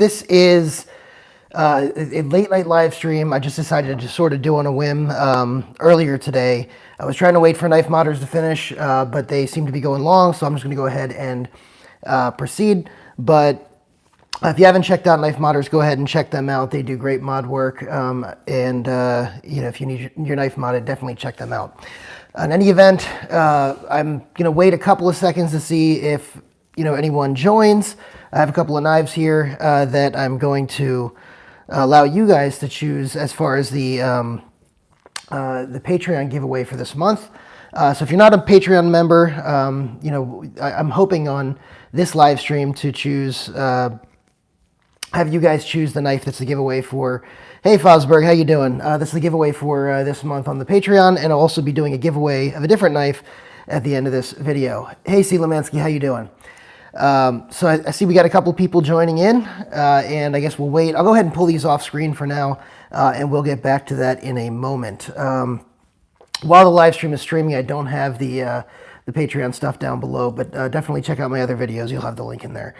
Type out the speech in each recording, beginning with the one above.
This is a late night live stream. I just decided to sort of do on a whim earlier today. I was trying to wait for knife modders to finish, but they seem to be going long, so I'm just going to go ahead and proceed. But if you haven't checked out Knife Modders, go ahead and check them out. They do great mod work, and you know, if you need your knife modded, definitely check them out. In any event, I'm going to wait a couple of seconds to see if anyone joins. I have a couple of knives here that I'm going to allow you guys to choose as far as the Patreon giveaway for this month. So if you're not a Patreon member, I'm hoping on this live stream to choose, have you guys choose the knife that's the giveaway for. Hey Fosberg, how you doing? That's the giveaway for this month on the Patreon, and I'll also be doing a giveaway of a different knife at the end of this video. Hey C. Lemansky, how you doing? So I see we got a couple people joining in, and I guess we'll wait. I'll go ahead and pull these off screen for now, and we'll get back to that in a moment. While the live stream is streaming, I don't have the Patreon stuff down below, but definitely check out my other videos. You'll have the link in there.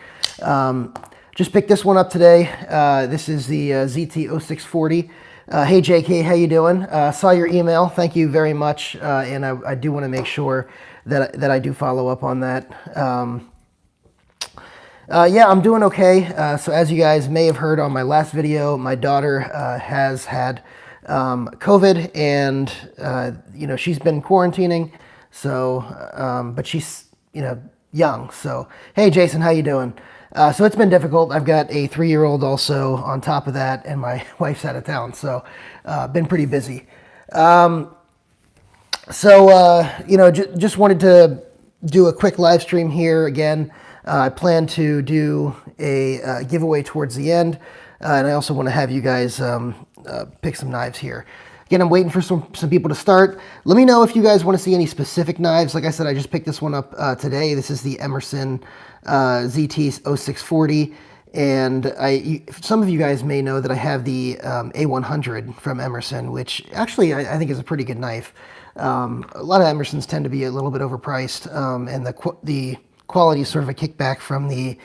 Just picked this one up today. This is the ZT-0640. Hey JK, how you doing? Saw your email. Thank you very much, and I do want to make sure that I do follow up on that. Yeah, I'm doing okay. So as you guys may have heard on my last video, my daughter has had COVID, and she's been quarantining. So, but she's young. So hey Jason, how you doing? So it's been difficult. I've got a 3-year-old also on top of that, and my wife's out of town. So been pretty busy. Just wanted to do a quick live stream here again. I plan to do a giveaway towards the end, and I also want to have you guys pick some knives here. Again, I'm waiting for some people to start. Let me know if you guys want to see any specific knives. Like I said, I just picked this one up today. This is the Emerson ZT-0640, and some of you guys may know that I have the A100 from Emerson, which actually I think is a pretty good knife. A lot of Emersons tend to be a little bit overpriced, and the quality is sort of a kickback from the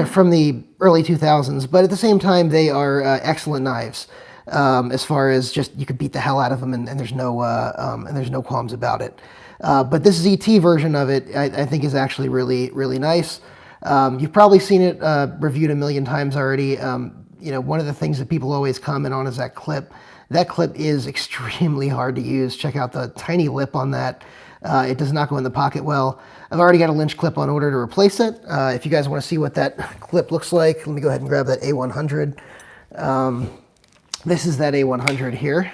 from the early 2000s, but at the same time they are excellent knives. As far as just you could beat the hell out of them, and there's no qualms about it. But this ZT version of it, I think, is actually really nice. You've probably seen it reviewed a million times already. One of the things that people always comment on is that clip. That clip is extremely hard to use. Check out the tiny lip on that. It does not go in the pocket well. I've already got a Lynch clip on order to replace it. If you guys want to see what that clip looks like, let me go ahead and grab that A100. This is that A100 here,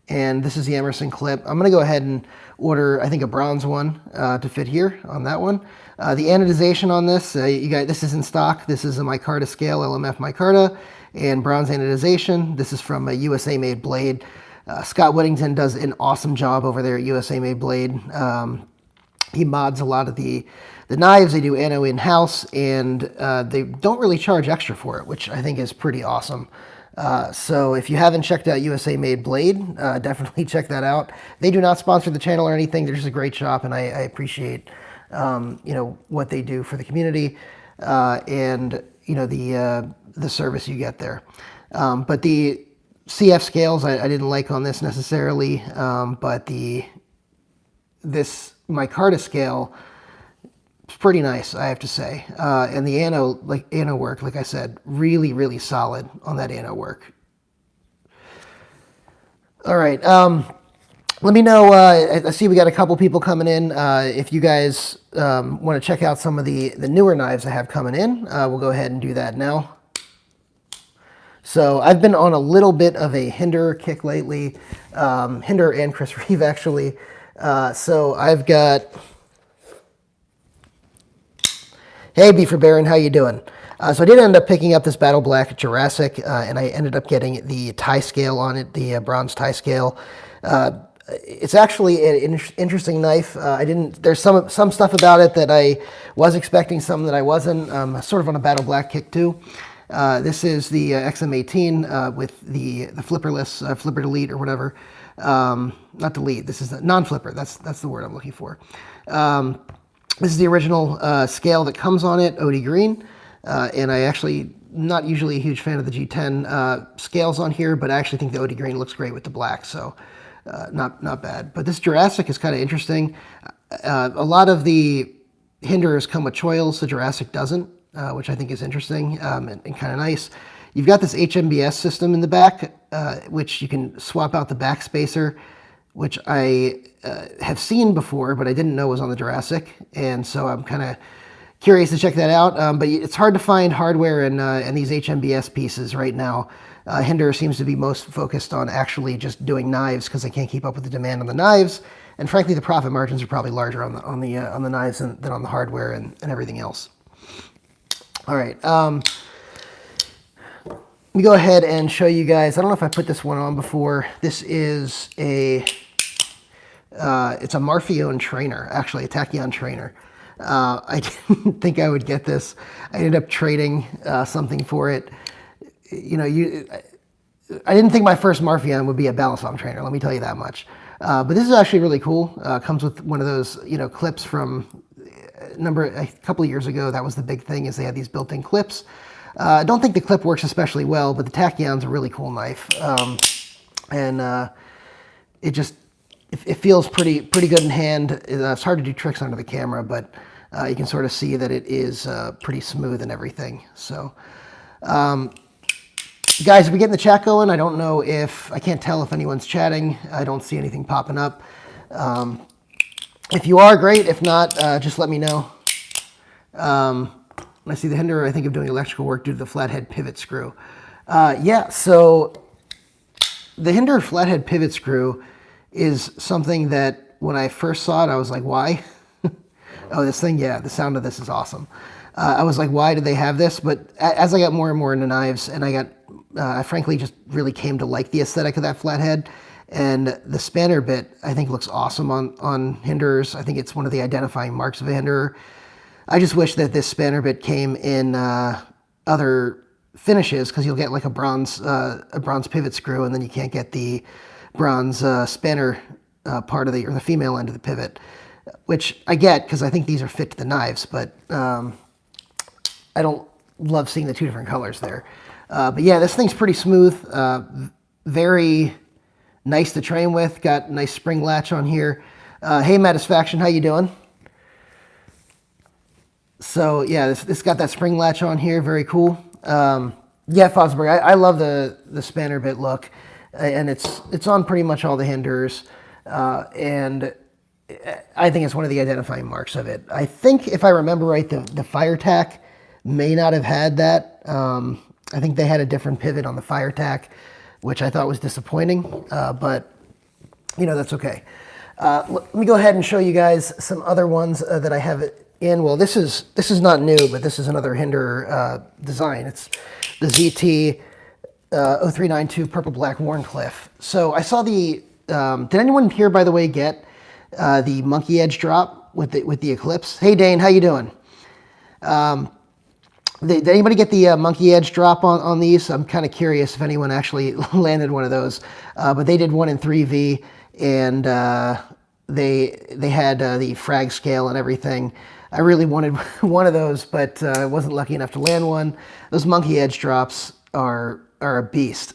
and this is the Emerson clip. I'm going to go ahead and order, I think, a bronze one to fit here on that one. The anodization on this, this is in stock. This is a micarta scale, LMF micarta, and bronze anodization. This is from a USA-made blade. Scott Whittington does an awesome job over there at USA-made blade. He mods a lot of the knives. They do ano in-house, and they don't really charge extra for it, which I think is pretty awesome. So if you haven't checked out USA Made Blade, definitely check that out. They do not sponsor the channel or anything. They're just a great shop, and I appreciate what they do for the community, and the service you get there. But the CF scales I didn't like on this necessarily, but this micarta scale, it's pretty nice, I have to say. And the ano work, like I said, really solid on that ano work. All right, let me know. I see we got a couple people coming in. If you guys want to check out some of the newer knives I have coming in, we'll go ahead and do that now. So I've been on a little bit of a Hinder kick lately, Hinder and Chris Reeve actually. So I've got. Hey, Beaver Baron, how you doing? So I did end up picking up this Battle Black Jurassic, and I ended up getting the tie scale on it, the bronze tie scale. It's actually an interesting knife. There's some stuff about it that I was expecting, some that I wasn't. Sort of on a Battle Black kick too. This is the XM18 with the flipperless, flipper delete or whatever. Not delete, this is the non-flipper, that's the word I'm looking for. This is the original scale that comes on it, OD green. And I actually, not usually a huge fan of the G10 scales on here, but I actually think the OD green looks great with the black, so not bad. But this Jurassic is kind of interesting. A lot of the Hinders come with choils, the Jurassic doesn't, which I think is interesting and kind of nice. You've got this HMBS system in the back, which you can swap out the back spacer, which I have seen before, but I didn't know was on the Jurassic, and so I'm kind of curious to check that out. But it's hard to find hardware in these HMBS pieces right now. Hinder seems to be most focused on actually just doing knives because they can't keep up with the demand on the knives, and frankly, the profit margins are probably larger on the knives than on the hardware and everything else. All right. Let me go ahead and show you guys. I don't know if I put this one on before. This is it's a Marfione trainer, actually a Tachyon trainer. I didn't think I would get this. I ended up trading something for it. You know, I didn't think my first Marfione would be a Balisong trainer. Let me tell you that much. But this is actually really cool. Comes with one of those, you know, clips from a couple of years ago. That was the big thing, is they had these built-in clips. I don't think the clip works especially well, but the Tachyon's a really cool knife, and it feels pretty good in hand. It's hard to do tricks under the camera, but you can sort of see that it is pretty smooth and everything. So, guys, are we getting the chat going? I don't know if I can't tell if anyone's chatting. I don't see anything popping up. If you are, great. If not, just let me know. I see the Hinder, I think, of doing electrical work due to the flathead pivot screw. Yeah, so the Hinder flathead pivot screw is something that when I first saw it, I was like, why? Oh, this thing, yeah, the sound of this is awesome. I was like, why do they have this? But as I got more and more into knives, and I frankly just really came to like the aesthetic of that flathead. And the spanner bit, I think, looks awesome on Hinders. I think it's one of the identifying marks of a Hinder. I just wish that this spanner bit came in other finishes, because you'll get like a bronze pivot screw, and then you can't get the bronze spanner part of the female end of the pivot, which I get because I think these are fit to the knives, but I don't love seeing the two different colors there. But yeah, this thing's pretty smooth, very nice to train with. Got a nice spring latch on here. Hey, Matisfaction, how you doing? So yeah, this got that spring latch on here, very cool. Yeah, Fosberg, I love the spanner bit look, and it's on pretty much all the Hinders, and I think it's one of the identifying marks of it. I think, if I remember right, the Fire Tack may not have had that. I think they had a different pivot on the Fire Tack, which I thought was disappointing, but you know, that's okay. Let me go ahead and show you guys some other ones that I have in. Well, this is not new, but this is another Hinder design. It's the ZT 0392 Purple Black Warncliffe. So I saw the, did anyone here, by the way, get the Monkey Edge drop with the Eclipse? Hey, Dane, how you doing? Did anybody get the Monkey Edge drop on these? I'm kind of curious if anyone actually landed one of those. But they did one in 3V, and they had the frag scale and everything. I really wanted one of those, but I wasn't lucky enough to land one. Those Monkey Edge drops are a beast.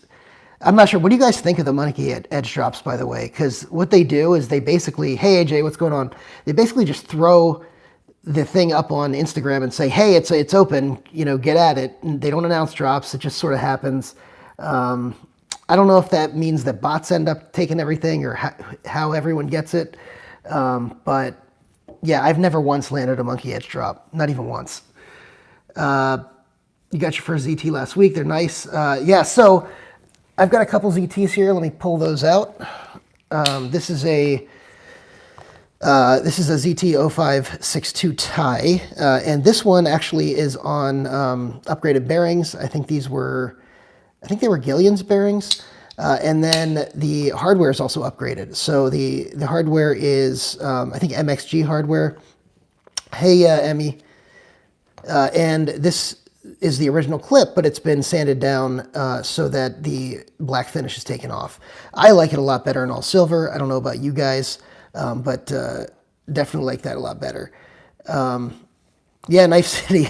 I'm not sure. What do you guys think of the Monkey Edge drops, by the way? Because what they do is they basically, hey, AJ, what's going on? They basically just throw the thing up on Instagram and say, hey, it's open, you know, get at it. And they don't announce drops. It just sort of happens. I don't know if that means that bots end up taking everything or how everyone gets it. But yeah, I've never once landed a Monkey Edge drop. Not even once. You got your first ZT last week. They're nice. Yeah, so I've got a couple ZTs here. Let me pull those out. This is a ZT 0562 tie, and this one actually is on upgraded bearings. I think they were Gillian's bearings, and then the hardware is also upgraded. So the hardware is I think MXG hardware. Hey, Emmy, and this is the original clip, but it's been sanded down so that the black finish is taken off. I like it a lot better in all silver. I don't know about you guys. But definitely like that a lot better. Yeah, Knife City.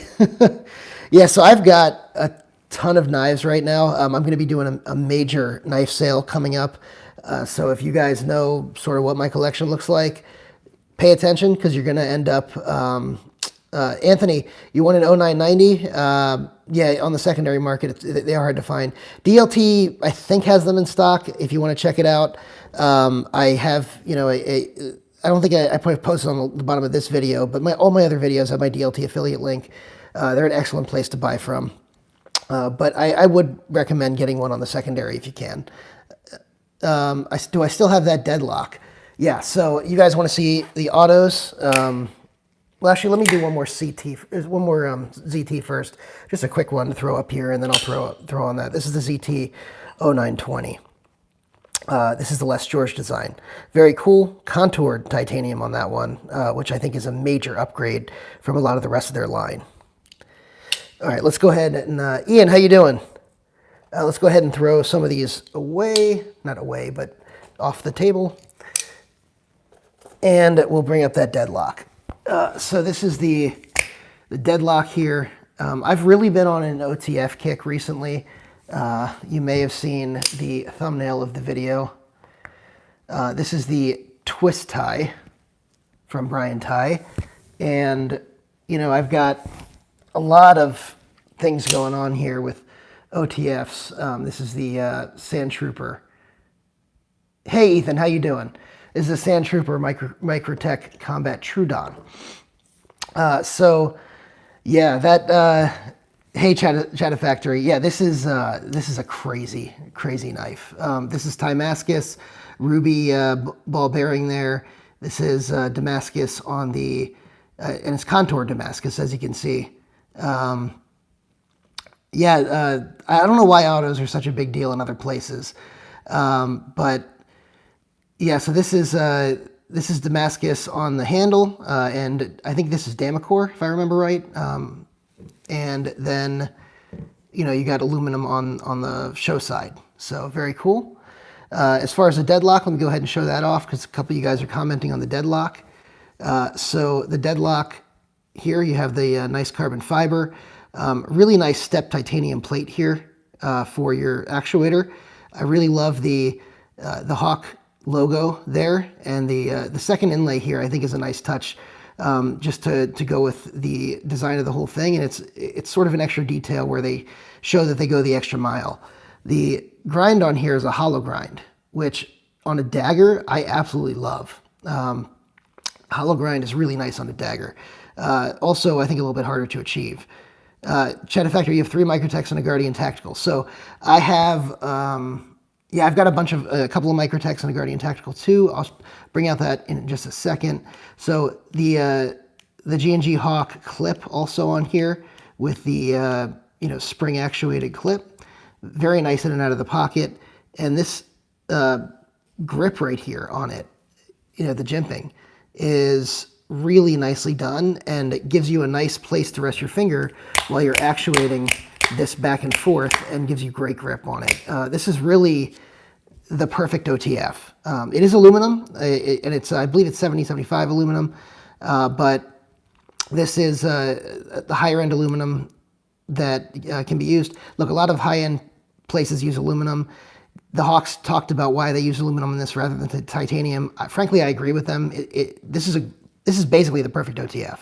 Yeah, so I've got a ton of knives right now. I'm going to be doing a major knife sale coming up. So if you guys know sort of what my collection looks like, pay attention because you're going to end up... Anthony, you want an 0990? Yeah, on the secondary market, they are hard to find. DLT, I think, has them in stock if you want to check it out. I have, you know, I don't think I posted on the bottom of this video, but all my other videos have my DLT affiliate link. They're an excellent place to buy from. But I would recommend getting one on the secondary if you can. Do I still have that deadlock? Yeah, so you guys want to see the autos. Well, actually, let me do one more ZT first. Just a quick one to throw up here, and then I'll throw on that. This is the ZT 0920. This is the Les George design. Very cool, contoured titanium on that one, which I think is a major upgrade from a lot of the rest of their line. All right, let's go ahead and, Ian, how you doing? Let's go ahead and throw some of these away, not away, but off the table. And we'll bring up that deadlock. So this is the deadlock here. I've really been on an OTF kick recently. You may have seen the thumbnail of the video. This is the twist tie from Brian Tie. And, you know, I've got a lot of things going on here with OTFs. This is the Sand Trooper. Hey, Ethan, how you doing? This is the Sand Trooper Microtech Combat Troodon. So, yeah, that... Hey, Chatta Factory. Yeah, this is a crazy knife. This is Damascus, ruby ball bearing there. This is Damascus on the, and it's contour Damascus, as you can see. Yeah, I don't know why autos are such a big deal in other places, but yeah. So this is Damascus on the handle, and I think this is Damacor, if I remember right. And then, you know, you got aluminum on the show side. So very cool. As far as the deadlock, let me go ahead and show that off because a couple of you guys are commenting on the deadlock. So the deadlock here, you have the nice carbon fiber. Really nice step titanium plate here for your actuator. I really love the Hawk logo there. And the second inlay here, I think, is a nice touch. Just to go with the design of the whole thing, and it's sort of an extra detail where they show that they go the extra mile. The grind on here is a hollow grind, which on a dagger I absolutely love. Hollow grind is really nice on a dagger. Also, I think a little bit harder to achieve. Chatta Factory, you have 3 Microtechs and a Guardian Tactical. So I have, yeah, I've got a couple of Microtechs and a Guardian Tactical too. I'll bring out that in just a second. So the G&G Hawk clip also on here with the you know, spring actuated clip, very nice in and out of the pocket, and this grip right here on it, you know, the jimping is really nicely done, and it gives you a nice place to rest your finger while you're actuating this back and forth, and gives you great grip on it. This is really the perfect OTF. It is aluminum, and it's, I believe it's 70-75 aluminum, but this is the higher end aluminum that can be used. Look, a lot of high end places use aluminum. The Hawks talked about why they use aluminum in this rather than titanium. Frankly, I agree with them. This is basically the perfect OTF.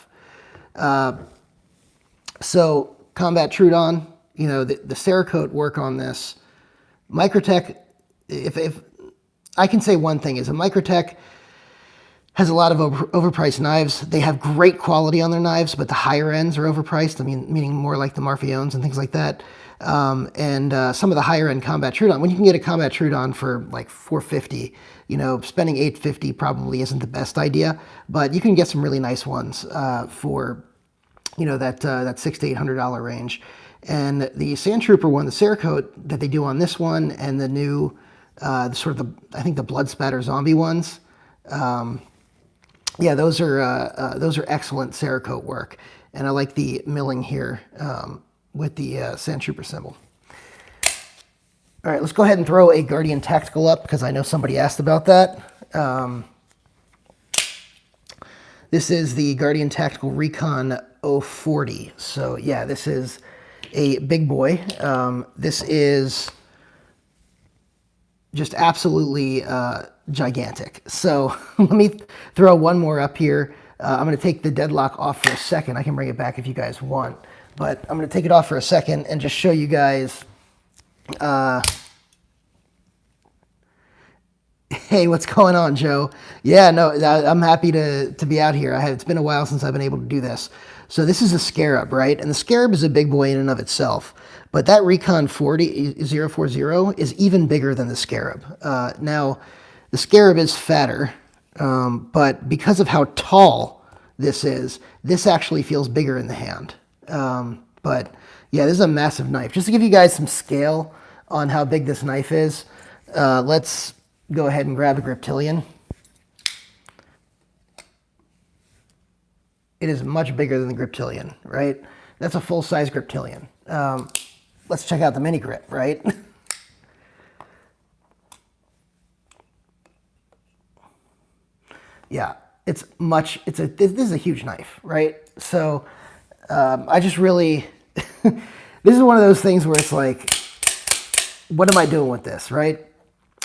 So Combat Troodon, you know, the Cerakote work on this. Microtech, if I can say one thing, is a Microtech has a lot of overpriced knives. They have great quality on their knives, but the higher ends are overpriced. I mean, meaning more like the Marfiones and things like that. And some of the higher end Combat Troodon, when you can get a Combat Troodon for like $450, you know, spending $850 probably isn't the best idea, but you can get some really nice ones for, you know, that $600 to $800 range. And the Sand Trooper one, the Cerakote that they do on this one, and the new, I think the Blood Spatter Zombie ones, yeah, those are excellent Cerakote work. And I like the milling here with the Sand Trooper symbol. All right, let's go ahead and throw a Guardian Tactical up because I know somebody asked about that. This is the Guardian Tactical Recon 040. So yeah, this is a big boy. This is just absolutely gigantic. So let me throw one more up here. I'm going to take the deadlock off for a second. I can bring it back if you guys want, but I'm going to take it off for a second and just show you guys. Hey, what's going on, Joe? Yeah, no, I'm happy to be out here. It's been a while since I've been able to do this. So this is a Scarab, right? And the Scarab is a big boy in and of itself. But that Recon 40 is even bigger than the Scarab. Now, the Scarab is fatter, but because of how tall this is, this actually feels bigger in the hand. But yeah, this is a massive knife. Just to give you guys some scale on how big this knife is, let's go ahead and grab a Griptilian. It is much bigger than the Griptilian, right? That's a full-size Griptilian. Let's check out the mini grip, right? Yeah, this is a huge knife, right? So I just really, this is one of those things where it's like, what am I doing with this, right?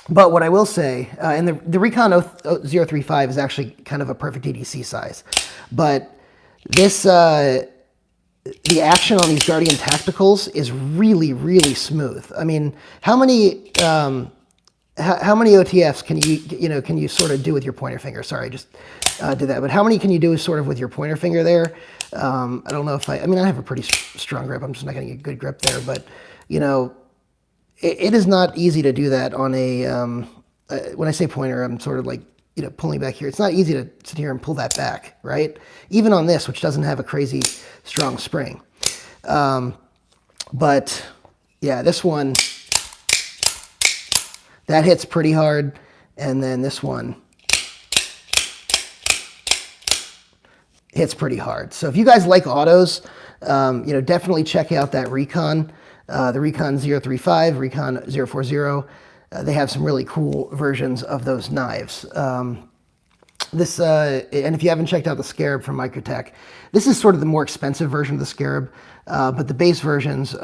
But what I will say, and the Recon 035 is actually kind of a perfect EDC size, but this, the action on these Guardian Tacticals is really, really smooth. I mean, how many OTFs can you sort of do with your pointer finger? Sorry, I just did that. But how many can you do sort of with your pointer finger there? I don't know if I mean, I have a pretty strong grip. I'm just not getting a good grip there, but you know, it is not easy to do that on a, when I say pointer, I'm sort of like, you know, pulling back here. It's not easy to sit here and pull that back, right? Even on this, which doesn't have a crazy strong spring. But yeah, this one, that hits pretty hard. And then this one hits pretty hard. So if you guys like autos, you know, definitely check out that Recon. The Recon 035, Recon 040, they have some really cool versions of those knives. And if you haven't checked out the Scarab from Microtech, this is sort of the more expensive version of the Scarab, but the base versions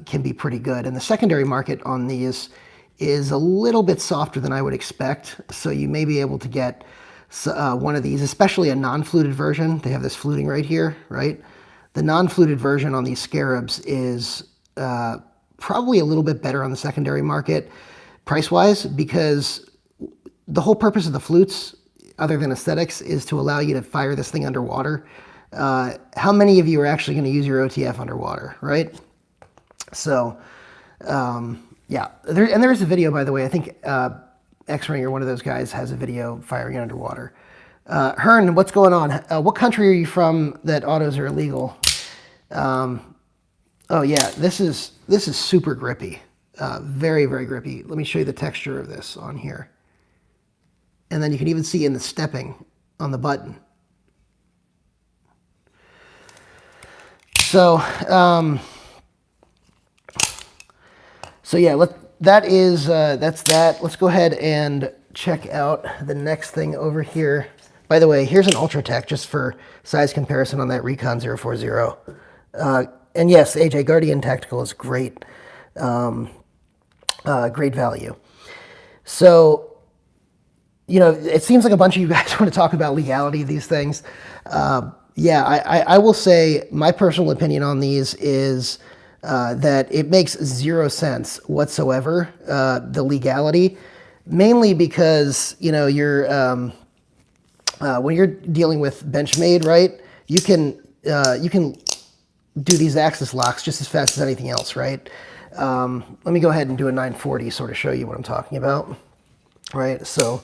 can be pretty good. And the secondary market on these is a little bit softer than I would expect, so you may be able to get one of these, especially a non-fluted version. They have this fluting right here, right? The non-fluted version on these Scarabs is probably a little bit better on the secondary market price-wise, because the whole purpose of the flutes, other than aesthetics, is to allow you to fire this thing underwater. How many of you are actually going to use your OTF underwater, right? So, yeah. There is a video, by the way. I think X-Ring or one of those guys has a video firing it underwater. Hearn, what's going on? What country are you from that autos are illegal? Oh yeah, this is super grippy, very, very grippy. Let me show you the texture of this on here. And then you can even see in the stepping on the button. So, so yeah, that's that. Let's go ahead and check out the next thing over here. By the way, here's an Ultratech just for size comparison on that Recon 040. And yes, AJ, Guardian Tactical is great, great value. So, you know, it seems like a bunch of you guys want to talk about legality of these things. Yeah, I will say my personal opinion on these is that it makes 0 sense whatsoever, the legality, mainly because, you know, you're, when you're dealing with Benchmade, right, you can do these axis locks just as fast as anything else, right? Let me go ahead and do a 940, sort of show you what I'm talking about, right? So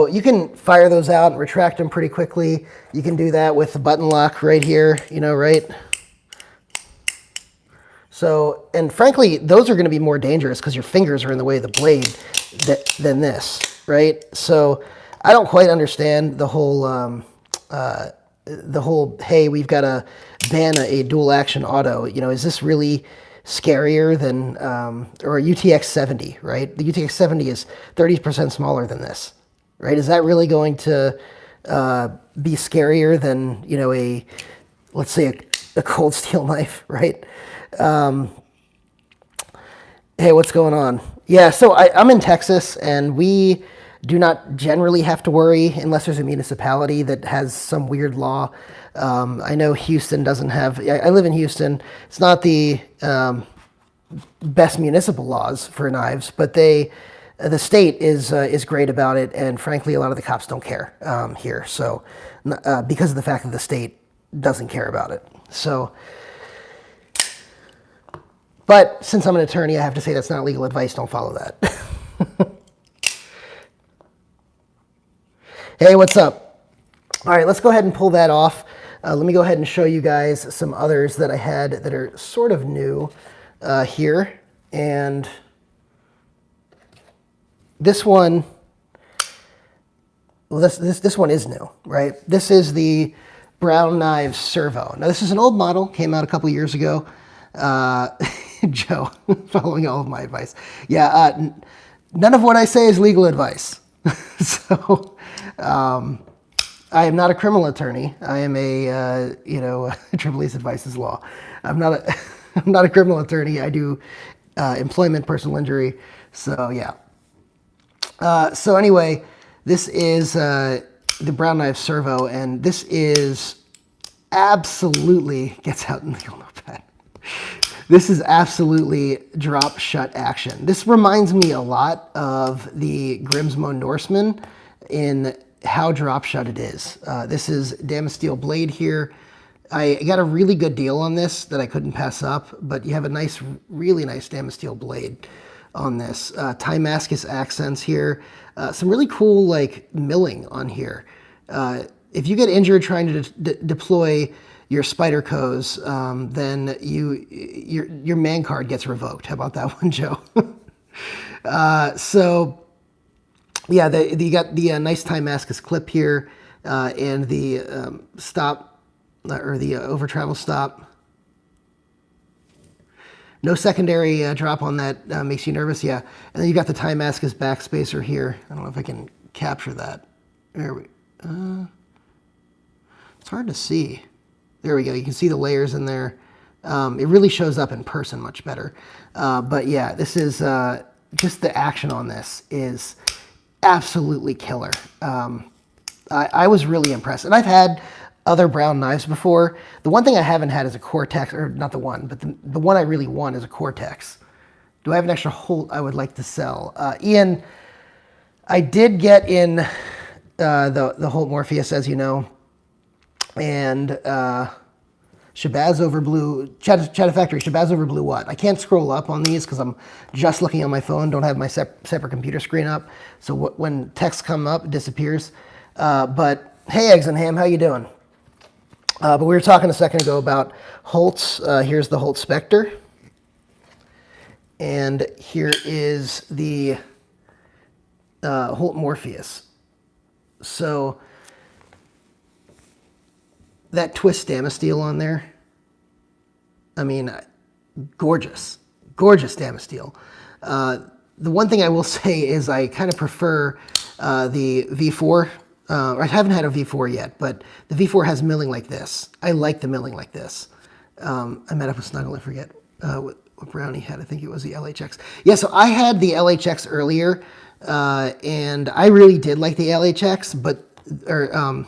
you can fire those out and retract them pretty quickly. You can do that with the button lock right here, you know, right? So, and frankly, those are going to be more dangerous because your fingers are in the way of the blade than this, right? So I don't quite understand the whole, hey, we've got to ban a dual action auto. You know, is this really scarier than, or a UTX 70, right? The UTX 70 is 30% smaller than this, right? Is that really going to be scarier than, you know, let's say a cold steel knife, right? Hey, what's going on? Yeah, so I'm in Texas, and we do not generally have to worry unless there's a municipality that has some weird law. I know Houston doesn't have. I live in Houston. It's not the best municipal laws for knives, but the state is great about it, and frankly, a lot of the cops don't care here. So, because of the fact that the state doesn't care about it. So, but since I'm an attorney, I have to say that's not legal advice. Don't follow that. Hey, what's up? All right, let's go ahead and pull that off. Let me go ahead and show you guys some others that I had that are sort of new here. And this one, well, this one is new, right? This is the Brown Knives Servo. Now, this is an old model, came out a couple years ago. Joe, following all of my advice. Yeah, none of what I say is legal advice. So, I am not a criminal attorney. I am a, Triple E's advice is law. I'm not a criminal attorney. I do employment, personal injury. So, yeah. So anyway, this is the Brown Knife Servo, and this is absolutely, gets out in the old notepad. This is absolutely drop shut action. This reminds me a lot of the Grimsmo Norseman in how drop shut it is. This is Damasteel blade here. I got a really good deal on this that I couldn't pass up, but you have a really nice Damasteel blade on this. Timascus accents here. Some really cool like milling on here. If you get injured trying to deploy your Spydercos, then your man card gets revoked. How about that one, Joe? So yeah, you got the nice Timascus clip here, and the stop, or the over travel stop. No secondary drop on that. Makes you nervous, yeah. And then you got the Timascus backspacer here. I don't know if I can capture that. There we. It's hard to see. There we go. You can see the layers in there. It really shows up in person much better. But yeah, this is just the action on this is absolutely killer. I was really impressed. And I've had other Brown knives before. The one thing I haven't had is a Cortex, or not the one, but the one I really want is a Cortex. Do I have an extra Holt I would like to sell? Ian, I did get in the Holt Morpheus, as you know. And Shabazz over blue, Chatta Factory, Shabazz over blue what? I can't scroll up on these because I'm just looking on my phone, don't have my separate computer screen up. So when text come up, it disappears. But hey, Eggs and Ham, how you doing? But we were talking a second ago about Holt's. Here's the Holt Spectre. And here is the Holt Morpheus. So that twist Damasteel on there, I mean, gorgeous, gorgeous Damasteel. The one thing I will say is I kind of prefer the V4. I haven't had a V4 yet, but the V4 has milling like this. I like the milling like this. I met up with Snuggle, I forget what Brownie had. I think it was the LHX. Yeah, so I had the LHX earlier, and I really did like the LHX, or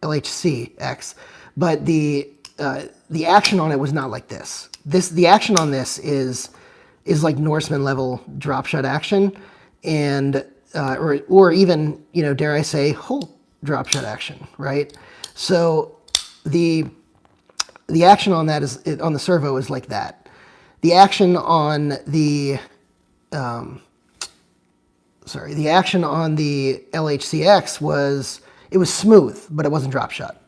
LHCX, but the action on it was not like this. The action on this is like Norseman level drop shot action, and or even, dare I say, Holt drop shot action, right? So the action on that on the servo is like that. The action on the the action on the LHCX was smooth, but it wasn't drop shot.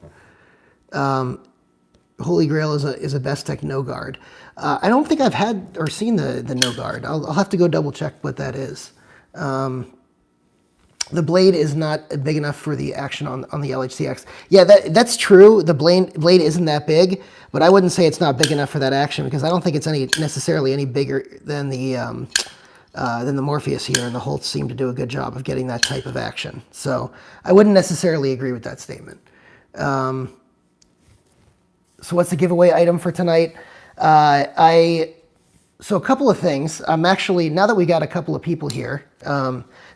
Holy Grail is a Bestech no guard. I don't think I've had or seen the no guard. I'll have to go double check what that is. The blade is not big enough for the action on the LHCX. Yeah, that's true. The blade isn't that big, but I wouldn't say it's not big enough for that action because I don't think it's necessarily any bigger than the than the Morpheus here, and the Holtz seem to do a good job of getting that type of action. So I wouldn't necessarily agree with that statement. So what's the giveaway item for tonight? So a couple of things. I'm actually, now that we got a couple of people here,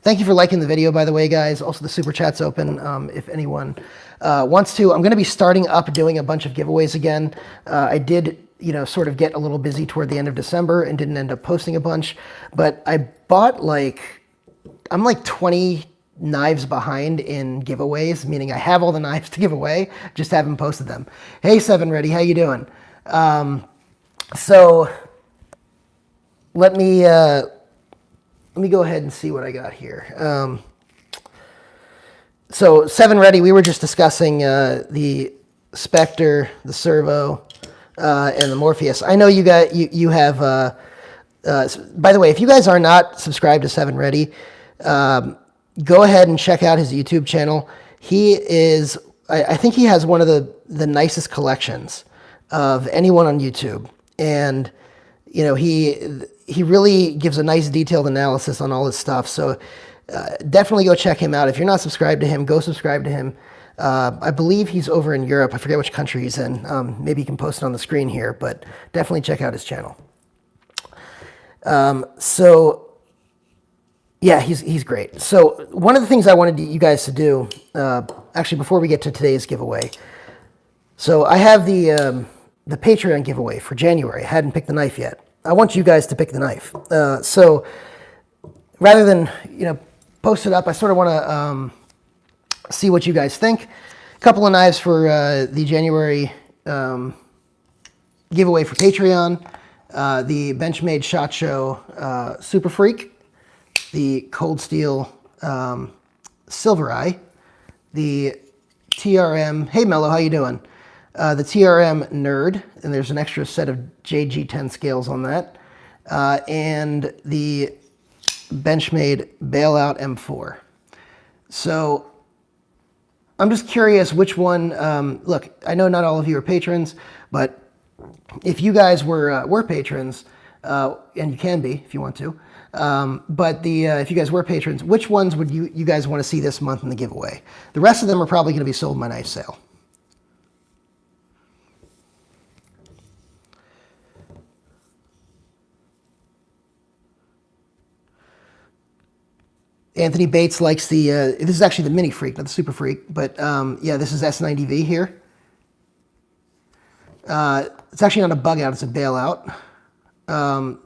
thank you for liking the video, by the way, guys. Also, the Super Chat's open if anyone wants to. I'm going to be starting up doing a bunch of giveaways again. I did, sort of get a little busy toward the end of December and didn't end up posting a bunch. But I bought I'm like 20 knives behind in giveaways, meaning I have all the knives to give away, just haven't posted them. Hey, Seven Ready, how you doing? So let me go ahead and see what I got here. So Seven Ready, we were just discussing the Spectre, the Servo, and the Morpheus. I know you have. By the way, if you guys are not subscribed to Seven Ready, go ahead and check out his YouTube channel. He is, I think he has one of the nicest collections of anyone on YouTube, and he really gives a nice detailed analysis on all his stuff. So definitely go check him out. If you're not subscribed to him, go subscribe to him. I believe he's over in Europe. I forget which country he's in. Maybe you can post it on the screen here, but definitely check out his channel. So yeah, he's great. So one of the things I wanted you guys to do, actually before we get to today's giveaway, so I have the Patreon giveaway for January. I hadn't picked the knife yet. I want you guys to pick the knife. So rather than post it up, I sort of want to see what you guys think. A couple of knives for the January giveaway for Patreon. The Benchmade SHOT Show Super Freak, the Cold Steel Silver Eye, the TRM, hey Mello, how you doing? The TRM Nerd, and there's an extra set of JG10 scales on that, and the Benchmade Bailout M4. So I'm just curious which one, look, I know not all of you are patrons, but if you guys were patrons, and you can be if you want to, but if you guys were patrons, which ones would you guys want to see this month in the giveaway? The rest of them are probably going to be sold in my knife sale. Anthony Bates likes the, this is actually the Mini Freak, not the Super Freak, but yeah, this is S90V here. It's actually not a bug out, it's a bailout. I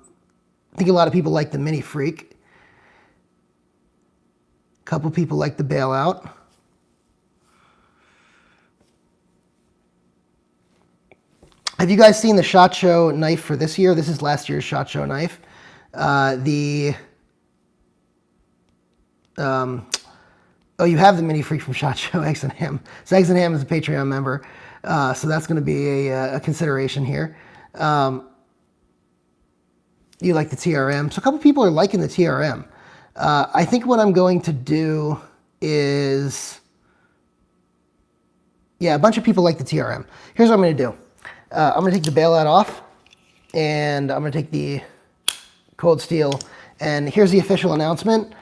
think a lot of people like the Mini Freak. A couple people like the bailout. Have you guys seen the SHOT Show knife for this year? This is last year's SHOT Show knife. Oh, you have the Mini Freak from SHOT Show, Eggs and Ham. So Eggs and Ham is a Patreon member, so that's going to be a consideration here. You like the TRM. So a couple people are liking the TRM. I think what I'm going to do is, yeah, a bunch of people like the TRM. Here's what I'm going to do. I'm going to take the bailout off, and I'm going to take the Cold Steel, and here's the official announcement.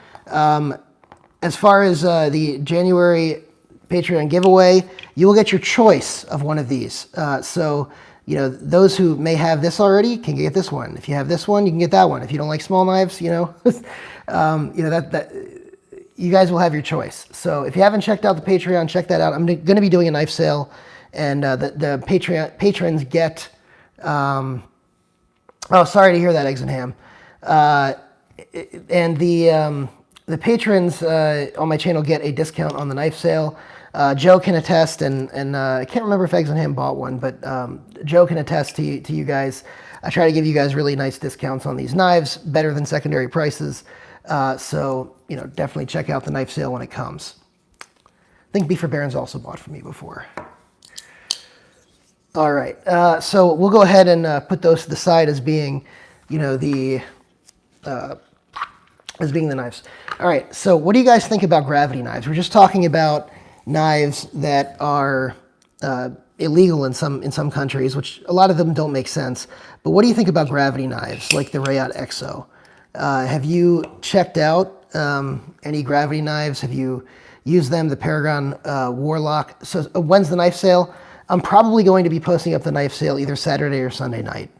As far as the January Patreon giveaway, you will get your choice of one of these. So, those who may have this already can get this one. If you have this one, you can get that one. If you don't like small knives, that you guys will have your choice. So if you haven't checked out the Patreon, check that out. I'm going to be doing a knife sale, and the patrons get. Oh, sorry to hear that, Eggs and Ham. And the patrons on my channel get a discount on the knife sale. Joe can attest, and I can't remember if Eggs and Ham bought one, but Joe can attest to you guys. I try to give you guys really nice discounts on these knives, better than secondary prices. So, definitely check out the knife sale when it comes. I think Beaver Baron's also bought from me before. All right, so we'll go ahead and put those to the side as being, the knives. All right, so what do you guys think about gravity knives? We're just talking about knives that are illegal in some countries, which a lot of them don't make sense. But what do you think about gravity knives like the Rayot Exo? Have you checked out any gravity knives? Have you used them? The Paragon Warlock. So when's the knife sale? I'm probably going to be posting up the knife sale either Saturday or Sunday night.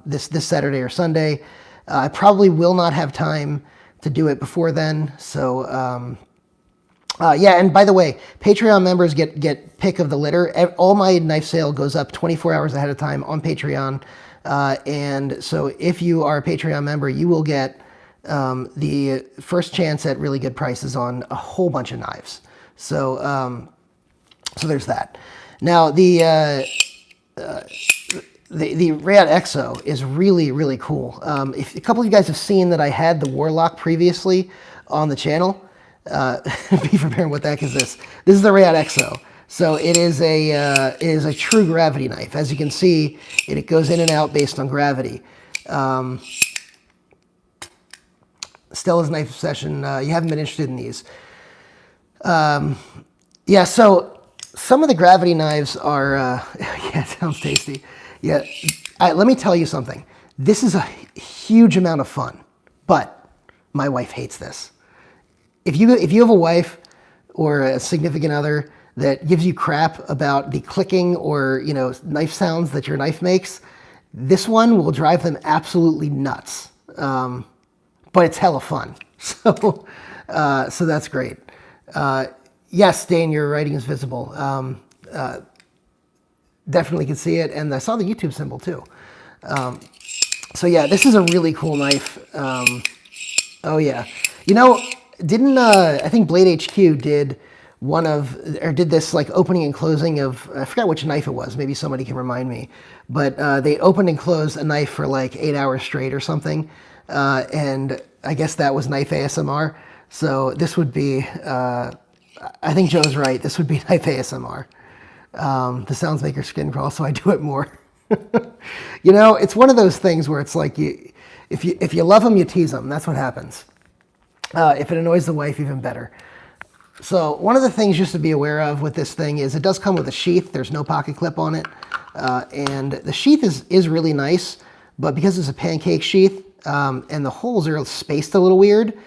This Saturday or Sunday. I probably will not have time to do it before then. So yeah, and by the way, Patreon members get pick of the litter. All my knife sale goes up 24 hours ahead of time on Patreon. And so if you are a Patreon member, you will get the first chance at really good prices on a whole bunch of knives. So so there's that. Now the Rayot Exo is really, really cool. If a couple of you guys have seen that I had the Warlock previously on the channel, be prepared. What the heck is this? This is the Rayot Exo. So it is a true gravity knife. As you can see, it goes in and out based on gravity. Stella's Knife Obsession, you haven't been interested in these. Yeah, so some of the gravity knives are, yeah, it sounds tasty. Yeah, let me tell you something. This is a huge amount of fun, but my wife hates this. If you have a wife or a significant other that gives you crap about the clicking or, you know, knife sounds that your knife makes, this one will drive them absolutely nuts. But it's hella fun. So, so that's great. Yes, Dane, your writing is visible. Definitely can see it, and I saw the YouTube symbol too. So yeah, this is a really cool knife. Oh yeah, you know, didn't I think Blade HQ did did this like opening and closing of, I forgot which knife it was. Maybe somebody can remind me. But they opened and closed a knife for like 8 hours straight or something, and I guess that was knife ASMR. So this would be. I think Joe's right. This would be knife ASMR. The sounds make your skin crawl, so I do it more. You know, it's one of those things where it's like if you love them, you tease them. That's what happens. If it annoys the wife, even better. So one of the things just to be aware of with this thing is it does come with a sheath. There's no pocket clip on it, and the sheath is really nice, but because it's a pancake sheath and the holes are spaced a little weird.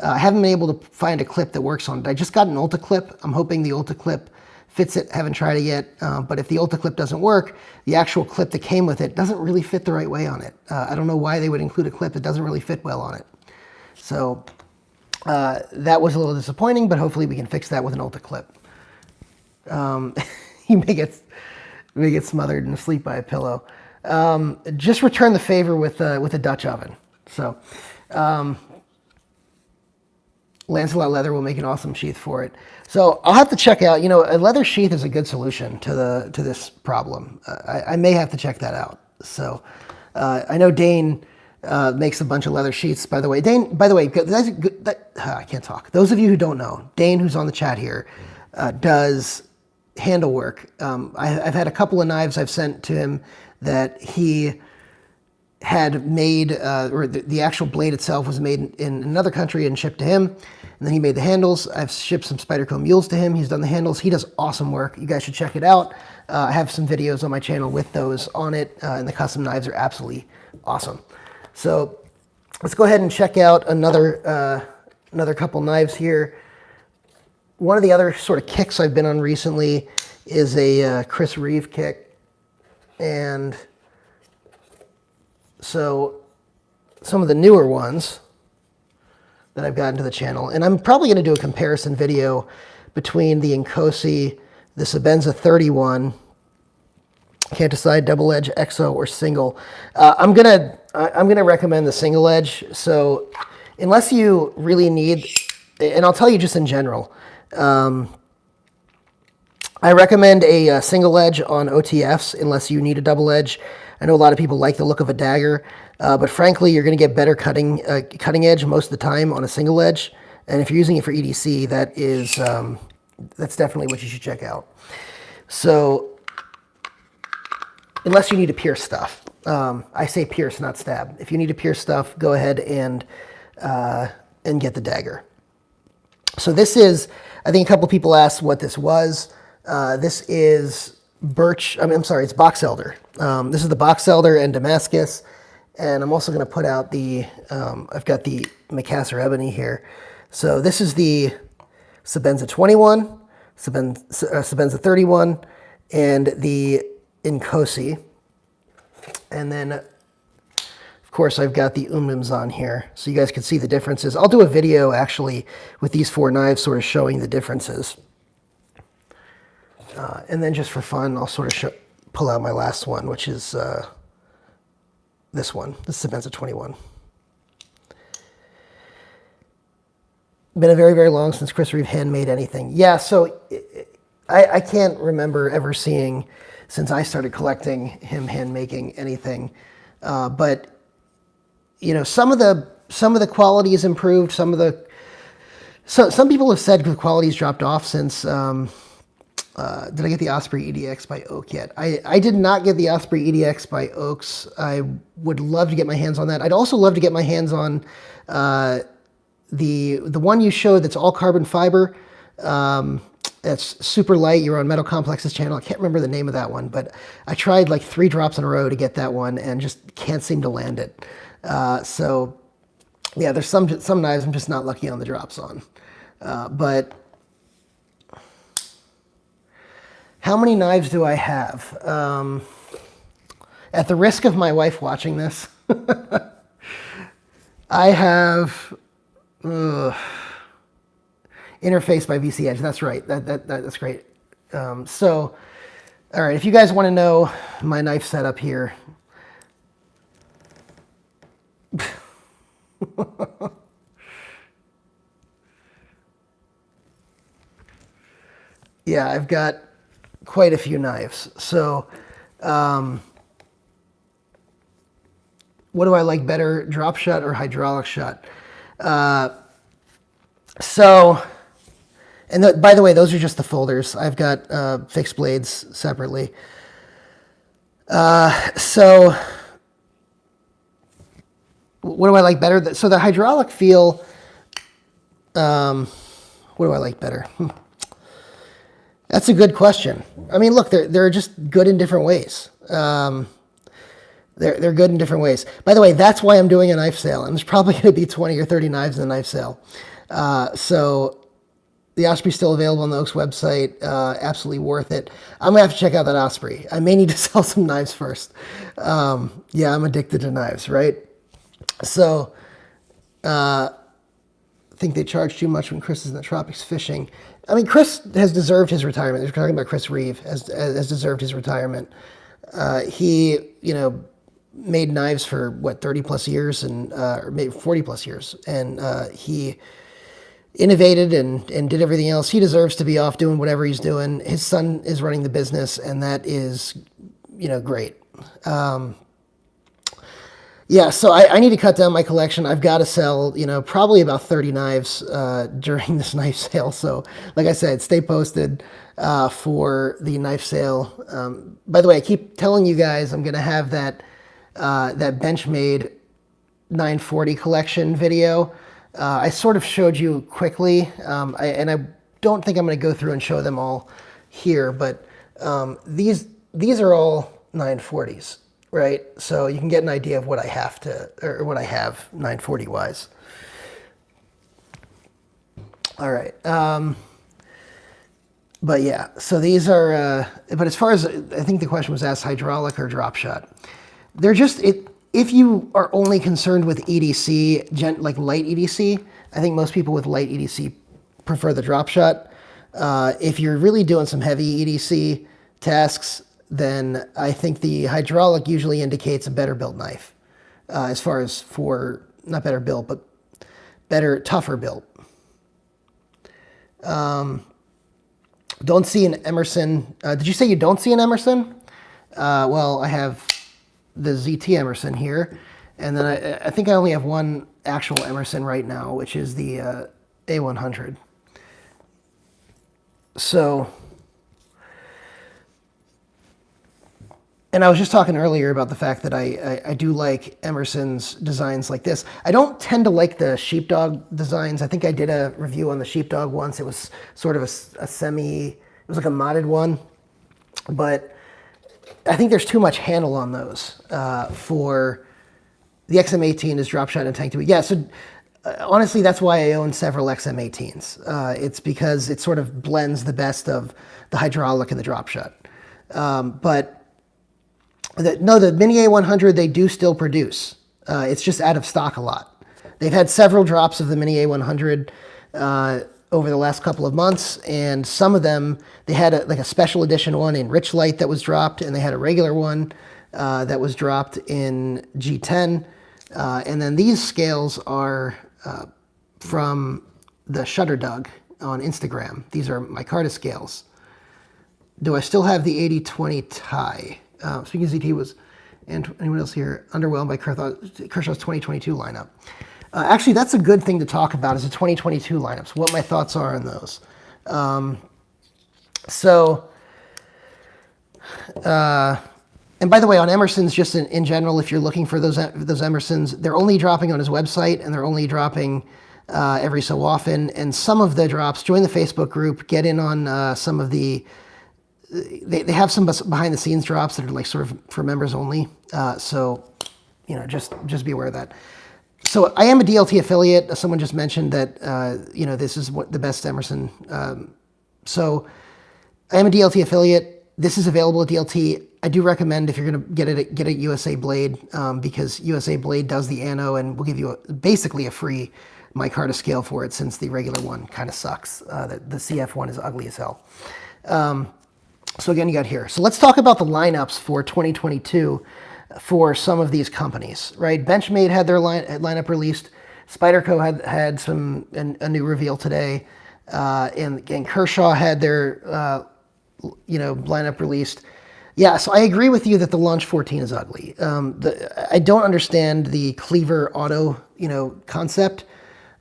I haven't been able to find a clip that works on it. I just got an Ulta clip. I'm hoping the Ulta clip fits it. Haven't tried it yet. But if the Ulta clip doesn't work, the actual clip that came with it doesn't really fit the right way on it. I don't know why they would include a clip that doesn't really fit well on it. So that was a little disappointing, but hopefully we can fix that with an Ulta clip. You may get smothered and asleep by a pillow. Just return the favor with a Dutch oven. So. Lancelot leather will make an awesome sheath for it. So I'll have to check out, you know, a leather sheath is a good solution to this problem. I may have to check that out. So I know Dane makes a bunch of leather sheaths, by the way. Dane, by the way, I can't talk. Those of you who don't know, Dane, who's on the chat here, does handle work. I've had a couple of knives I've sent to him that he had made, or the actual blade itself was made in another country and shipped to him. And then he made the handles. I've shipped some Spyderco mules to him. He's done the handles. He does awesome work. You guys should check it out. I have some videos on my channel with those on it, and the custom knives are absolutely awesome. So let's go ahead and check out another couple knives here. One of the other sort of kicks I've been on recently is a Chris Reeve kick. And so some of the newer ones that I've gotten to the channel, and I'm probably going to do a comparison video between the Inkosi, the Sebenza 31, can't decide double edge, exo, or single. I'm gonna recommend the single edge. So unless you really need, and I'll tell you just in general, I recommend a single edge on OTFs unless you need a double edge. I know a lot of people like the look of a dagger, but frankly, you're going to get better cutting edge most of the time on a single edge. And if you're using it for EDC, that's definitely what you should check out. So, unless you need to pierce stuff, I say pierce, not stab. If you need to pierce stuff, go ahead and get the dagger. So this is, I think a couple people asked what this was. This is birch. I'm sorry, it's box elder. This is the box elder and Damascus, And I'm also going to put out the, I've got the Macassar Ebony here. So this is the Sebenza 21, Sebenza 31, and the Inkosi. And then, of course, I've got the Umnumzaan here, so you guys can see the differences. I'll do a video, actually, with these 4 knives sort of showing the differences. And then just for fun, I'll sort of pull out my last one, which is this one, the Sebenza 21. Been a very, very long since Chris Reeve handmade anything. Yeah, so I can't remember ever seeing, since I started collecting, him hand making anything. But you know, some of the quality has improved. Some people have said the quality's dropped off since. Did I get the Osprey EDX by Oak yet? I did not get the Osprey EDX by Oaks. I would love to get my hands on that. I'd also love to get my hands on the one you showed that's all carbon fiber. That's super light. You're on Metal Complex's channel. I can't remember the name of that one, but I tried like 3 drops in a row to get that one and just can't seem to land it. So yeah, there's some knives I'm just not lucky on the drops on. But how many knives do I have? At the risk of my wife watching this, I have Interface by VC Edge. That's right. That's great. So, all right. If you guys want to know my knife setup here, yeah, I've got quite a few knives. So, what do I like better, drop shot or hydraulic shot? And by the way, those are just the folders. I've got fixed blades separately. So what do I like better? So the hydraulic feel, what do I like better? That's a good question. I mean, look, they're just good in different ways. They're good in different ways. By the way, that's why I'm doing a knife sale. And there's probably going to be 20 or 30 knives in the knife sale. So the Osprey's still available on the Oaks website. Absolutely worth it. I'm going to have to check out that Osprey. I may need to sell some knives first. Yeah, I'm addicted to knives, right? So I think they charge too much when Chris is in the tropics fishing. I mean, Chris has deserved his retirement. They're talking about Chris Reeve has deserved his retirement. He, you know, made knives for what, 30 plus years and or maybe 40 plus years, and he innovated and did everything else. He deserves to be off doing whatever he's doing. His son is running the business, and that is, you know, great. Yeah, so I need to cut down my collection. I've got to sell, you know, probably about 30 knives during this knife sale. So, like I said, stay posted for the knife sale. By the way, I keep telling you guys I'm going to have that Benchmade 940 collection video. I sort of showed you quickly, and I don't think I'm going to go through and show them all here, but these are all 940s. Right, so you can get an idea of what I have to, or what I have 940 wise. All right, but yeah, so these are. But as far as I think the question was asked, hydraulic or drop shot, they're just it. If you are only concerned with EDC, like light EDC, I think most people with light EDC prefer the drop shot. If you're really doing some heavy EDC tasks, then I think the hydraulic usually indicates a better built knife, as far as for, not better built, but better, tougher built. Don't see an Emerson. Did you say you don't see an Emerson? Well, I have the ZT Emerson here, and then I think I only have one actual Emerson right now, which is the A100. So, and I was just talking earlier about the fact that I do like Emerson's designs like this. I don't tend to like the sheepdog designs. I think I did a review on the sheepdog once. It was sort of a semi, it was like a modded one. But I think there's too much handle on those for The XM18 is drop shot and tank to it. Yeah, so honestly, that's why I own several XM18s. It's because it sort of blends the best of the hydraulic and the drop shot. But no, the Mini A100, they do still produce. It's just out of stock a lot. They've had several drops of the Mini A100 over the last couple of months, and some of them, they had like a special edition one in Rich Light that was dropped, and they had a regular one that was dropped in G10. And then these scales are from the Shutter Dug on Instagram. These are micarta scales. Do I still have the 80-20 tie? Speaking of ZT, was anyone else here underwhelmed by Kershaw's 2022 lineup? Actually, that's a good thing to talk about, is the 2022 lineups, what my thoughts are on those. And by the way, on Emerson's, just in general, if you're looking for those Emerson's, they're only dropping on his website, and they're only dropping every so often. And some of the drops, join the Facebook group, get in on some of the, they have some behind the scenes drops that are like sort of for members only. So, you know, just be aware of that. So I am a DLT affiliate. Someone just mentioned that, you know, this is what the best Emerson. So I am a DLT affiliate. This is available at DLT. I do recommend, if you're going to get a USA blade, because USA blade does the ano and will give you basically a free micarta scale for it, since the regular one kind of sucks. The CF one is ugly as hell. So again, you got here. So let's talk about the lineups for 2022 for some of these companies, right? Benchmade had their lineup released. Spyderco had a new reveal today, and Kershaw had their lineup released. Yeah, so I agree with you that the Launch 14 is ugly. I don't understand the cleaver auto, concept.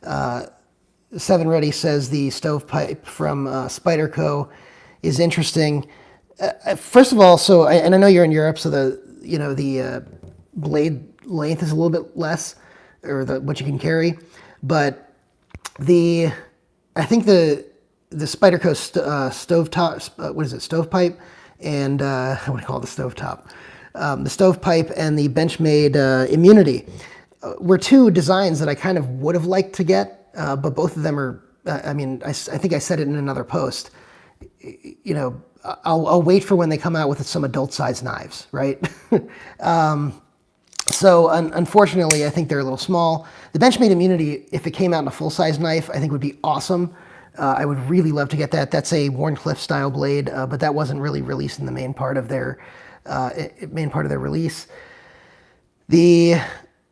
7 Ready says the stovepipe from Spyderco is interesting. First of all, and I know you're in Europe, so the blade length is a little bit less, or what you can carry, but I think the Spyderco stovetop, what is it, stovepipe, and I want to call it the stovetop. The stovepipe and the Benchmade Immunity were two designs that I kind of would have liked to get, but both of them are, I think I said it in another post, I'll wait for when they come out with some adult-sized knives, right? So unfortunately, I think they're a little small. The Benchmade Immunity, if it came out in a full-size knife, I think would be awesome. I would really love to get that. That's a Wharncliffe style blade, but that wasn't really released in the main part of their release. The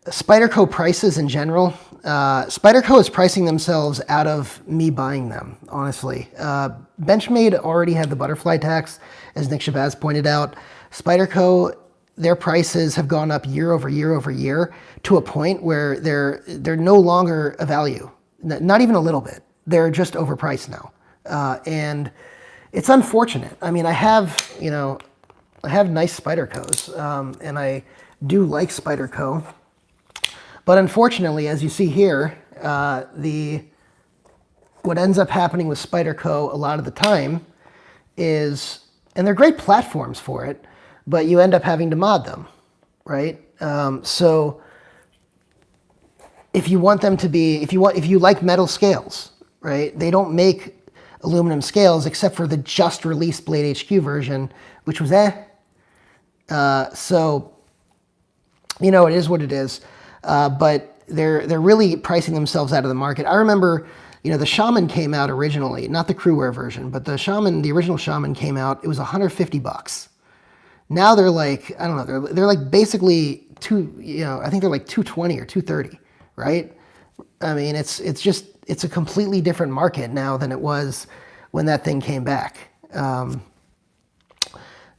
Spyderco prices in general, Spyderco is pricing themselves out of me buying them, honestly. Benchmade already had the butterfly tax, as Nick Shabazz pointed out. Spyderco, their prices have gone up year over year over year to a point where they're no longer a value, not even a little bit. They're just overpriced now, and it's unfortunate. I mean, I have nice Spydercos, and I do like Spyderco, but unfortunately, as you see here, what ends up happening with Spyderco a lot of the time is, and they're great platforms for it, but you end up having to mod them, right? So if you want them to be, if you like metal scales, right? They don't make aluminum scales except for the just released Blade HQ version, which was so, it is what it is. But they're really pricing themselves out of the market. I remember, the Shaman came out originally, not the Cru-Wear version, but the original Shaman came out. It was $150. Now they're like, I don't know, they're like basically I think they're like $220 or $230, right? I mean, it's a completely different market now than it was when that thing came back.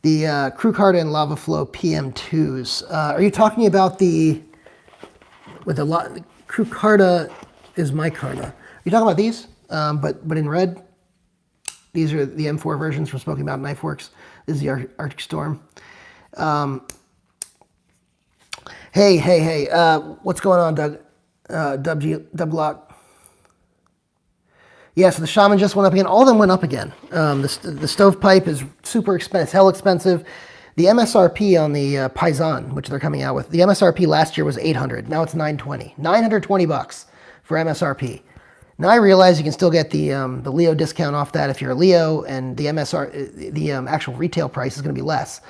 The Cru-Carta and Lava Flow PM2s. Are you talking about Cru-Carta is micarta? Are you talking about these? But in red? These are the M4 versions from Smoky Mountain Knife Works. This is the Arctic Storm. Hey. What's going on, Doug? Dublock. Yeah, so the Shaman just went up again. All of them went up again. The stovepipe is super expensive, hell expensive. The MSRP on the Paisan, which they're coming out with, the MSRP last year was 800. Now it's 920. 920 bucks for MSRP. Now I realize you can still get the Leo discount off that if you're a Leo, and the actual retail price is going to be less.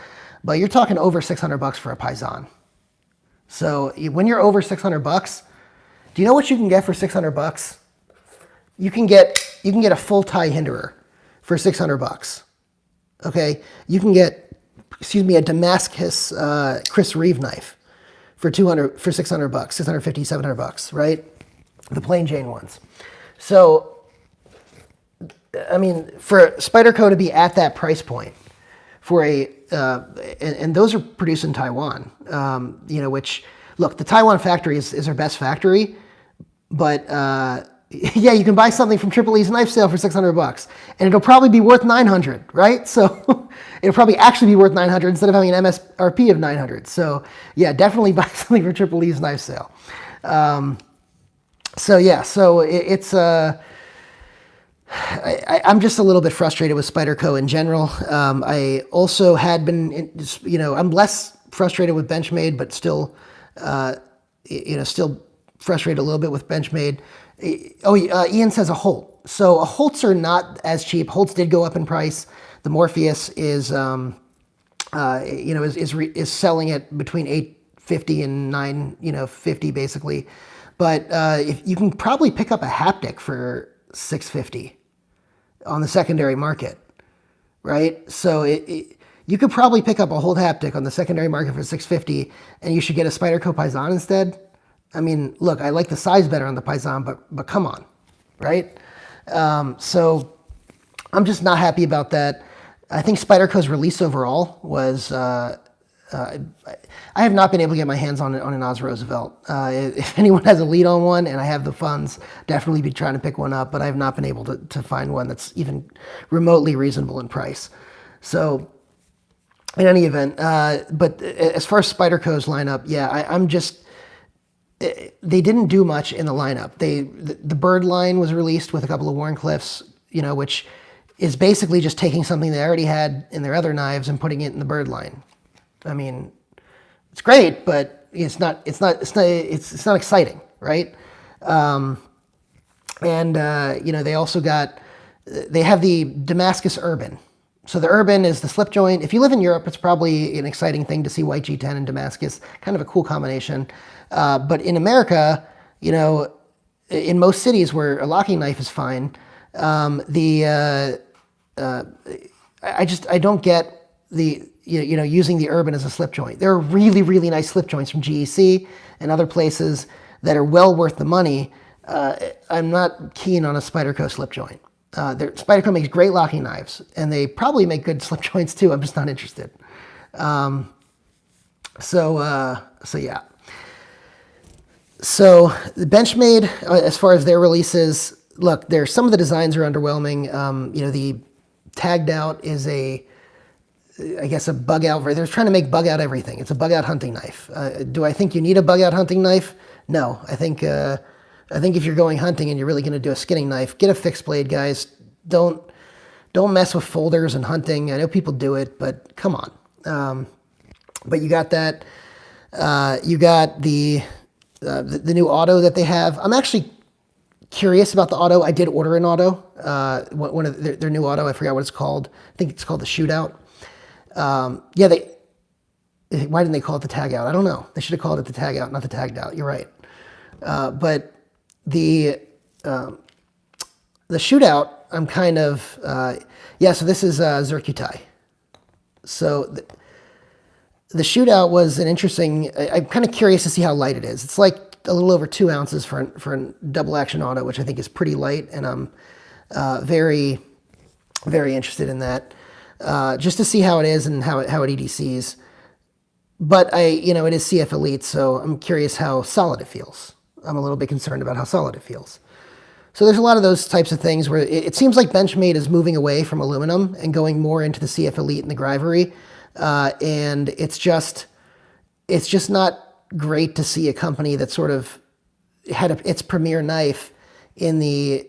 But you're talking over 600 bucks for a Paisan. So when you're over 600 bucks, do you know what you can get for 600 bucks? You can get a full tie hinderer for 600 bucks. Okay, you can get, a Damascus Chris Reeve knife for 600 bucks, 650, 700 bucks, right? The plain Jane ones. So, I mean, for Spyderco to be at that price point for and those are produced in Taiwan, which, look, the Taiwan factory is our best factory, but yeah, you can buy something from Triple E's knife sale for 600 bucks, and it'll probably be worth 900, right? So it'll probably actually be worth 900 instead of having an MSRP of 900. So yeah, definitely buy something from Triple E's knife sale. So yeah, so it's I'm just a little bit frustrated with Spyderco in general. I also had been, I'm less frustrated with Benchmade, but still, still frustrated a little bit with Benchmade. Ian says a Holt. So a Holts are not as cheap. Holts did go up in price. The Morpheus is, is selling at between $850 and $950 basically. But if you can probably pick up a haptic for $650 on the secondary market, right? So you could probably pick up a Holt haptic on the secondary market for $650, and you should get a Spyderco Paisan instead. I mean, look, I like the size better on the Paisan, but come on, right? So I'm just not happy about that. I think Spyderco's release overall was. I have not been able to get my hands on an Oz Roosevelt. If anyone has a lead on one and I have the funds, definitely be trying to pick one up, but I have not been able to find one that's even remotely reasonable in price. So in any event, but as far as Spyderco's lineup, yeah, I'm just, they didn't do much in the lineup. The Bird line was released with a couple of Warncliffes, which is basically just taking something they already had in their other knives and putting it in the Bird line. I mean, it's great, but it's not exciting, right? They also they have the Damascus Urban. So the Urban is the slip joint. If you live in Europe, it's probably an exciting thing to see white G10 and Damascus, kind of a cool combination. But in America, in most cities where a locking knife is fine, I don't get using the Urban as a slip joint. There are really, really nice slip joints from GEC and other places that are well worth the money. I'm not keen on a Spyderco slip joint. Spyderco makes great locking knives, and they probably make good slip joints too. I'm just not interested. So yeah. So the Benchmade, as far as their releases, look, some of the designs are underwhelming. The tagged out is I guess a bug out. They're trying to make bug out everything. It's a bug out hunting knife. Do I think you need a bug out hunting knife? No. I think if you're going hunting and you're really going to do a skinning knife, get a fixed blade, guys. Don't mess with folders and hunting. I know people do it, but come on. But you got that. You got the new auto that they have. I'm actually curious about the auto. I did order an auto. One of their new auto. I forgot what it's called. I think it's called the Shootout. Why didn't they call it the tag out? I don't know. They should have called it the tag out, not the tagged out. You're right. But the Shootout, I'm kind of, so this is Zircuti. So the Shootout was an interesting, I'm kind of curious to see how light it is. It's like a little over 2 ounces for a double action auto, which I think is pretty light. And I'm very, very interested in that. Just to see how it is and how it EDCs. But it is CF Elite, so I'm curious how solid it feels. I'm a little bit concerned about how solid it feels. So there's a lot of those types of things where it seems like Benchmade is moving away from aluminum and going more into the CF Elite and the Grivery. And it's just not great to see a company that sort of had its premier knife in the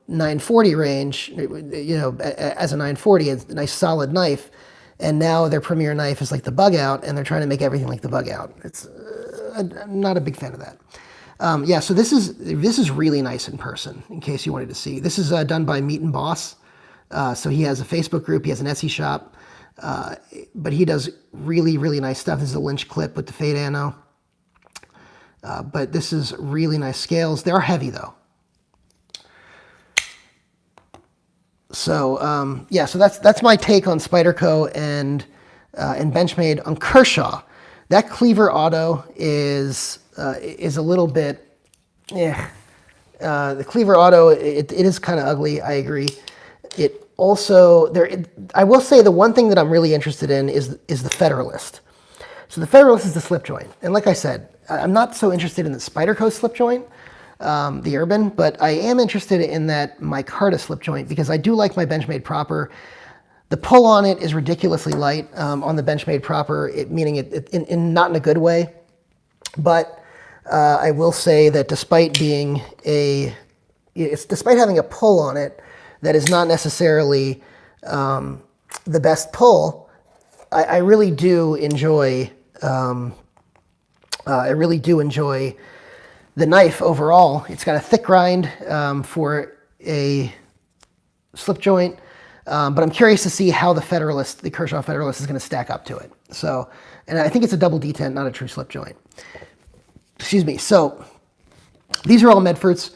940 range, as a 940, it's a nice solid knife, And now their premier knife is like the Bugout, and they're trying to make everything like the Bugout. It's I'm not a big fan of that. Yeah, so this is really nice in person, in case you wanted to see. This is done by Meat and Boss. So he has a Facebook group, he has an Etsy shop, but he does really, really nice stuff. This is a Lynch clip with the fade ano. But this is really nice scales. They are heavy though. So yeah, so that's my take on Spyderco and Benchmade. On Kershaw, that cleaver auto is a little bit, yeah. The cleaver auto, it is kind of ugly. I agree. It also I will say the one thing that I'm really interested in is the Federalist. So the Federalist is the slip joint, and like I said, I'm not so interested in the Spyderco slip joint, the Urban, but I am interested in that micarta slip joint because I do like my Benchmade Proper. The pull on it is ridiculously light on the Benchmade Proper, meaning not in a good way. But I will say that despite being despite having a pull on it that is not necessarily the best pull, I really do enjoy. I really do enjoy the knife overall. It's got a thick grind for a slip joint, but I'm curious to see how the Kershaw Federalist is going to stack up to it. So, and I think it's a double detent, not a true slip joint. Excuse me. So these are all Medfords.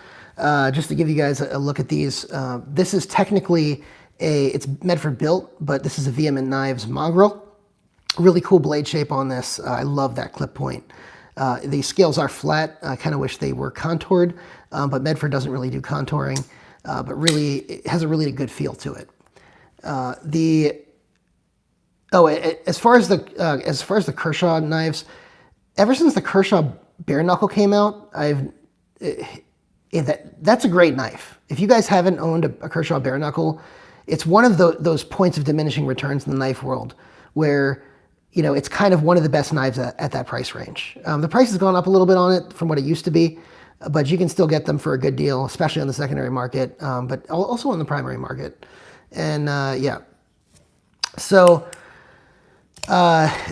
Just to give you guys a look at these, this is technically it's Medford built, but this is a Vehement Knives mongrel. Really cool blade shape on this. I love that clip point. The scales are flat. I kind of wish they were contoured, but Medford doesn't really do contouring, but really it has a really good feel to it. As far as the Kershaw knives, ever since the Kershaw Bareknuckle came out, that's a great knife. If you guys haven't owned a Kershaw Bareknuckle, it's one of those points of diminishing returns in the knife world where, you know, it's kind of one of the best knives at that price range. The price has gone up a little bit on it from what it used to be, but you can still get them for a good deal, especially on the secondary market, but also on the primary market. And yeah, so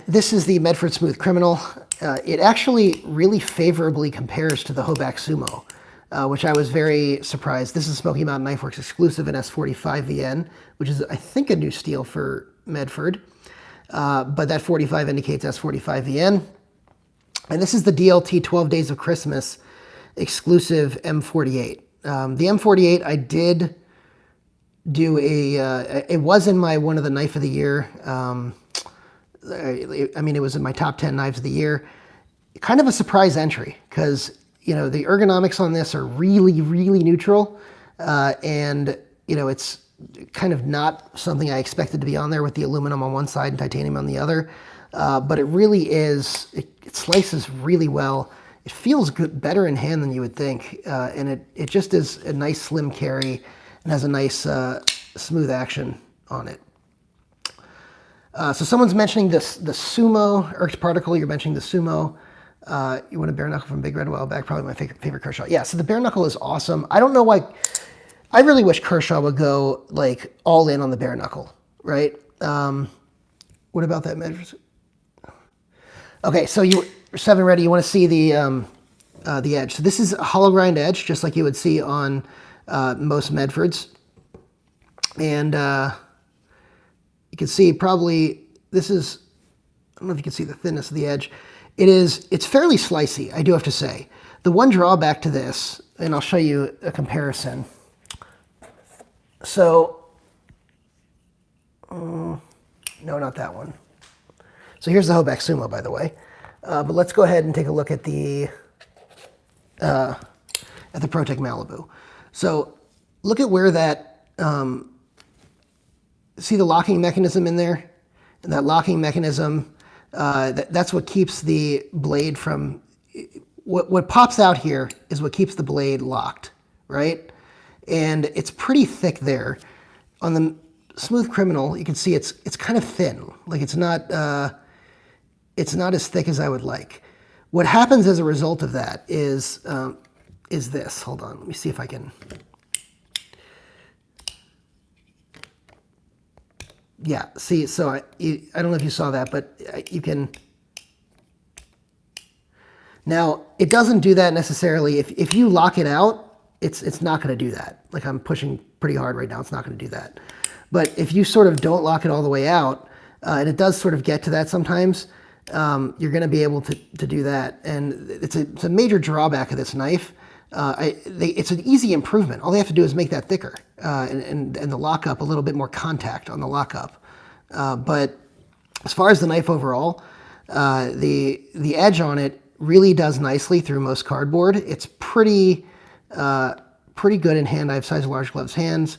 this is the Medford Smooth Criminal. It actually really favorably compares to the Hoback Sumo, which I was very surprised. This is Smoky Mountain Knife Works exclusive in S45 VN, which is, I think, a new steel for Medford. But that 45 indicates S45 VN. And this is the DLT 12 Days of Christmas exclusive M48. The M48 I did do it was in my one of the knife of the year. I mean, it was in my top 10 knives of the year. Kind of a surprise entry because, you know, the ergonomics on this are really, really neutral. And, you know, it's kind of not something I expected to be on there with the aluminum on one side and titanium on the other. But it really is, it slices really well. It feels good, better in hand than you would think. And it just is a nice slim carry and has a nice smooth action on it. So someone's mentioning the Sumo, Erk's Particle, you're mentioning the Sumo. You want a bare knuckle from Big Red a while back, probably my favorite Kershaw. Yeah, so the bare knuckle is awesome. I don't know why, I really wish Kershaw would go like all in on the bare knuckle, right? What about that measure? Okay, so Seven Ready, you want to see the edge. So this is a hollow grind edge, just like you would see on most Medfords. And you can see probably, this is, I don't know if you can see the thinness of the edge. It's fairly slicey, I do have to say. The one drawback to this, and I'll show you a comparison. So, no, not that one. So here's the Hoback Sumo, by the way. But let's go ahead and take a look at the Protic Malibu. So look at where that, see the locking mechanism in there? And that locking mechanism, that's what keeps the blade from, what pops out here is what keeps the blade locked, right? And it's pretty thick there. On the Smooth Criminal, you can see it's kind of thin. Like it's not as thick as I would like. What happens as a result of that is this. Hold on, let me see if I can. Yeah, see, so I don't know if you saw that, but you can... Now, it doesn't do that necessarily. If you lock it out, it's not going to do that. Like I'm pushing pretty hard right now, it's not going to do that. But if you sort of don't lock it all the way out, and it does sort of get to that sometimes, you're going to be able to do that. And it's a major drawback of this knife. It's an easy improvement. All they have to do is make that thicker and the lockup, a little bit more contact on the lockup. But as far as the knife overall, the edge on it really does nicely through most cardboard. It's pretty good in hand. I have size large gloves hands.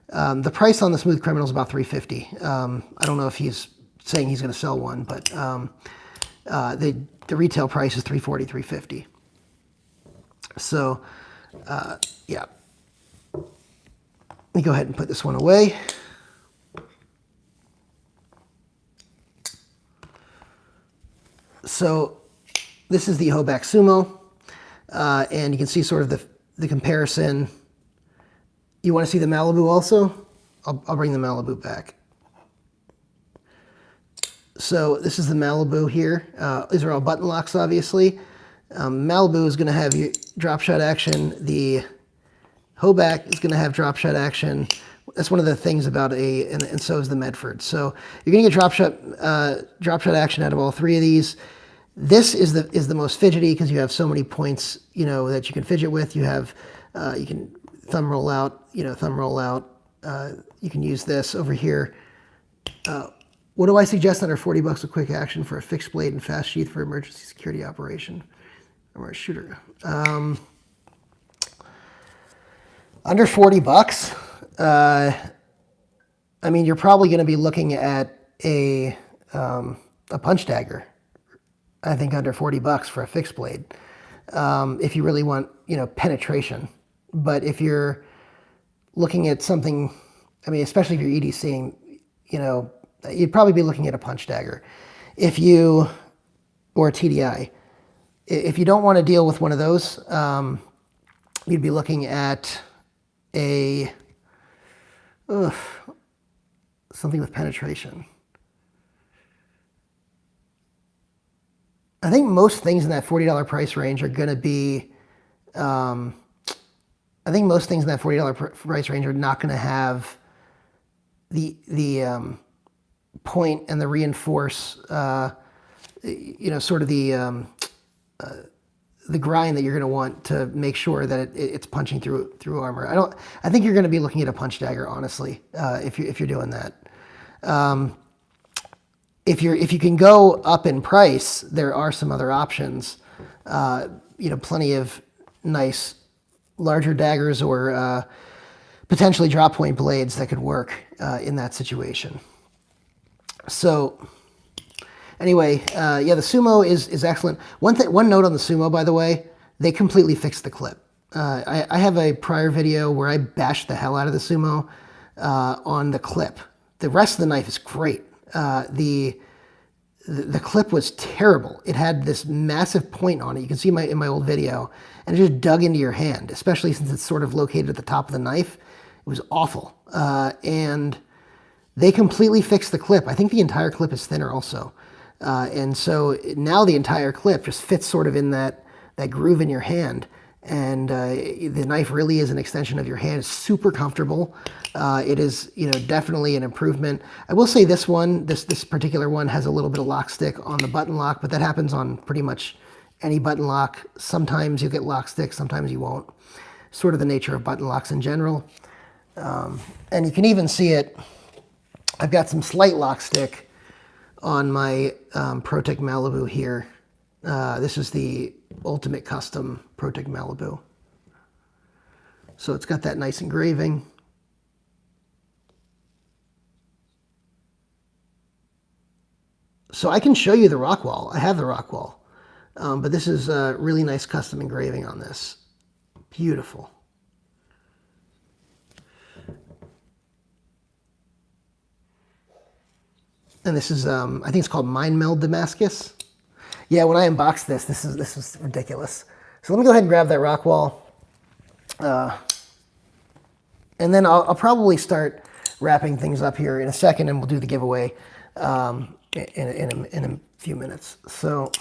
The price on the Smooth Criminal is about $350. I don't know if he's saying he's going to sell one, but the retail price is $340, $350. So, yeah. Let me go ahead and put this one away. So, this is the Hoback Sumo, and you can see sort of the comparison. You want to see the Malibu also? I'll bring the Malibu back. So this is the Malibu here. These are all button locks, obviously. Malibu is going to have your drop shot action. The Hoback is going to have drop shot action. That's one of the things about and so is the Medford. So you're going to get drop shot action out of all three of these. This is the most fidgety because you have so many points, you know, that you can fidget with. You have, you can thumb roll out, thumb roll out. You can use this over here. What do I suggest under 40 bucks a quick action for a fixed blade and fast sheath for emergency security operation? Or a shooter. Under 40 bucks, I mean, you're probably going to be looking at a punch dagger. I think under 40 bucks for a fixed blade, if you really want, penetration. But if you're looking at something, I mean, especially if you're EDCing, you'd probably be looking at a punch dagger. Or a TDI. If you don't want to deal with one of those, you'd be looking at something with penetration. I think most things in that $40 price range are going to be, I think most things in that $40 price range are not going to have the point and the reinforce, sort of the grind that you're going to want to make sure that it's punching through armor. I think you're going to be looking at a punch dagger, honestly, if you're doing that. If you can go up in price, there are some other options. Plenty of nice larger daggers or potentially drop point blades that could work in that situation. So anyway, yeah, the Sumo is excellent. One note on the Sumo, by the way, they completely fixed the clip. I have a prior video where I bashed the hell out of the Sumo on the clip. The rest of the knife is great. The clip was terrible. It had this massive point on it. You can see in my old video, and it just dug into your hand, especially since it's sort of located at the top of the knife. It was awful. And they completely fixed the clip. I think the entire clip is thinner also. And so now the entire clip just fits sort of in that groove in your hand. And the knife really is an extension of your hand. It's super comfortable. It is, definitely an improvement. I will say this one, this particular one has a little bit of lock stick on the button lock, but that happens on pretty much any button lock. Sometimes you'll get lock stick, sometimes you won't. Sort of the nature of button locks in general. And you can even see it. I've got some slight lock stick on my Protic Malibu here. This is the Ultimate Custom Protic Malibu. So it's got that nice engraving. So I can show you the rock wall. I have the rock wall. But this is a really nice custom engraving on this. Beautiful. And this is, I think it's called Mind Meld Damascus. Yeah, when I unboxed this was ridiculous. So let me go ahead and grab that rock wall. And then I'll probably start wrapping things up here in a second, and we'll do the giveaway in a few minutes. So,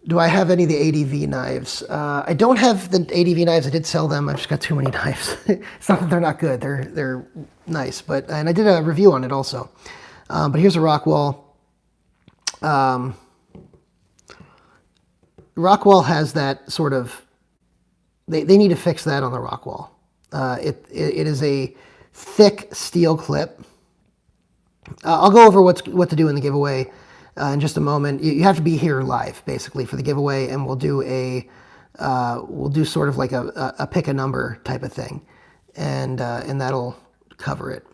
do I have any of the ADV knives? I don't have the ADV knives. I did sell them. I've just got too many knives. It's not that they're not good. They're nice, and I did a review on it also. But here's a Rockwall. Rockwall has that sort of. They need to fix that on the Rockwall. It is a thick steel clip. I'll go over what to do in the giveaway in just a moment. You have to be here live basically for the giveaway, and we'll do sort of like a pick a number type of thing, and that'll cover it.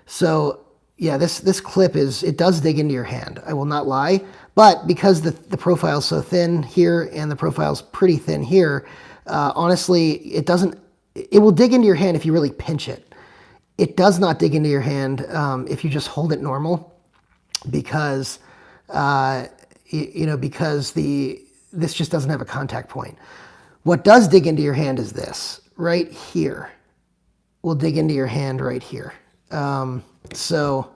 So yeah, this clip it does dig into your hand. I will not lie, but because the profile's so thin here and the profile's pretty thin here, honestly, it will dig into your hand if you really pinch it. It does not dig into your hand if you just hold it normal, because because this just doesn't have a contact point. What does dig into your hand is this right here. Will dig into your hand right here. So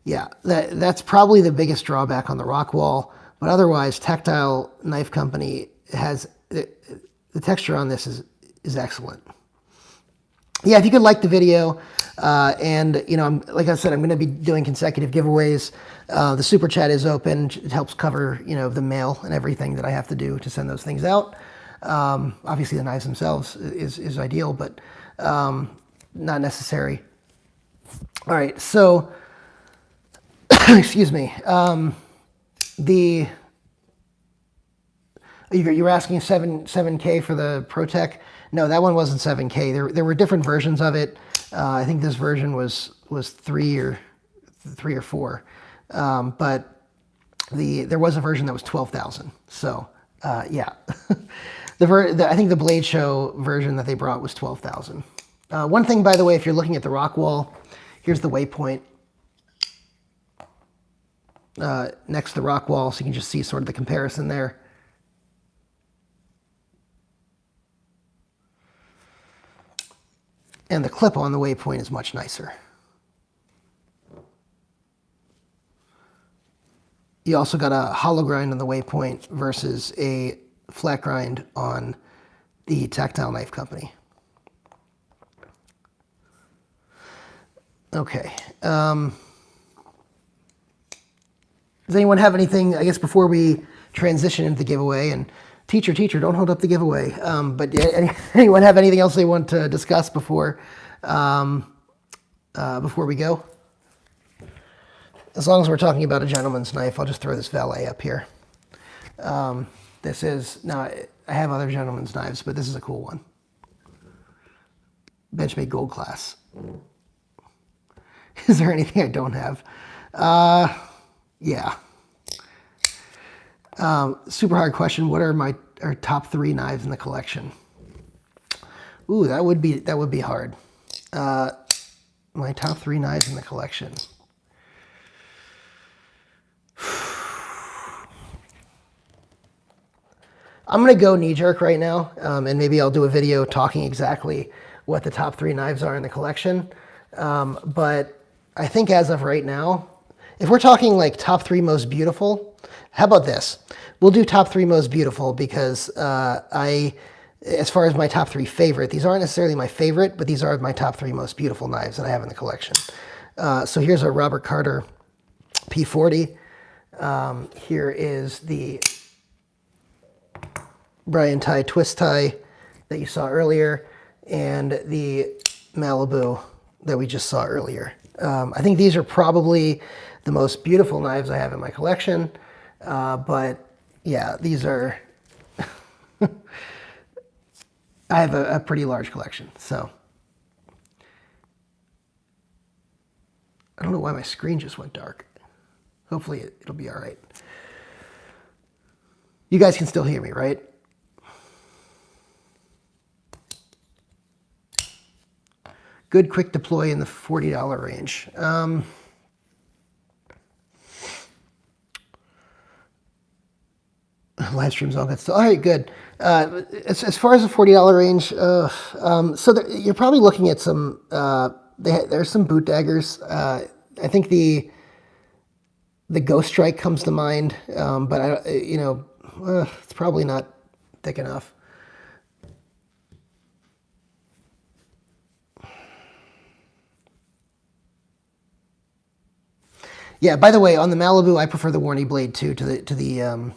yeah, that's probably the biggest drawback on the Rockwall. But otherwise, Tactile Knife Company has the texture on this is excellent. Yeah, if you could like the video, and like I said, I'm going to be doing consecutive giveaways. The super chat is open. It helps cover the mail and everything that I have to do to send those things out. Obviously, the knives themselves is ideal, but not necessary. All right, so excuse me. You were asking 7K for the Protic. No, that one wasn't 7K. There were different versions of it. I think this version was 3 or 4. But there was a version that was 12,000. So yeah, I think the Blade Show version that they brought was 12,000. One thing, by the way, if you're looking at the Rockwall, here's the waypoint next to the Rockwall, so you can just see sort of the comparison there. And the clip on the waypoint is much nicer. You also got a hollow grind on the waypoint versus a flat grind on the Tactile Knife Company. Okay. Does anyone have anything, I guess, before we transition into the giveaway? And teacher, don't hold up the giveaway. But anyone have anything else they want to discuss before we go? As long as we're talking about a gentleman's knife, I'll just throw this valet up here. This is, now I have other gentleman's knives, but this is a cool one. Benchmade Gold Class. Is there anything I don't have? Yeah. Super hard question. What are our top 3 knives in the collection? Ooh, that would be hard. My top 3 knives in the collection. I'm gonna go knee-jerk right now, and maybe I'll do a video talking exactly what the top 3 knives are in the collection. But I think as of right now, if we're talking like top 3 most beautiful, how about this? We'll do top 3 most beautiful because as far as my top 3 favorite, these aren't necessarily my favorite, but these are my top 3 most beautiful knives that I have in the collection. So here's a Robert Carter P40. Here is the Brian Tie twist tie that you saw earlier, and the Malibu that we just saw earlier. I think these are probably the most beautiful knives I have in my collection, but yeah, these are, I have a pretty large collection, so. I don't know why my screen just went dark. Hopefully it'll be all right. You guys can still hear me, right? Good quick deploy in the $40 range. live stream's all good. So, all right, good. As far as the $40 range, you're probably looking at some. There's some boot daggers. I think the Ghost Strike comes to mind, but it's probably not thick enough. Yeah. By the way, on the Malibu, I prefer the Warney blade too to the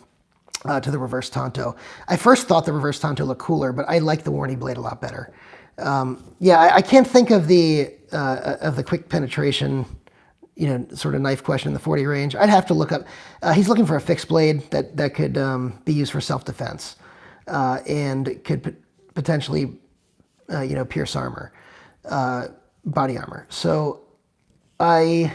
reverse Tonto. I first thought the reverse Tonto looked cooler, but I like the Warney blade a lot better. I can't think of the quick penetration, sort of knife question in the 40 range. I'd have to look up. He's looking for a fixed blade that could be used for self-defense and could potentially, pierce armor, body armor. So I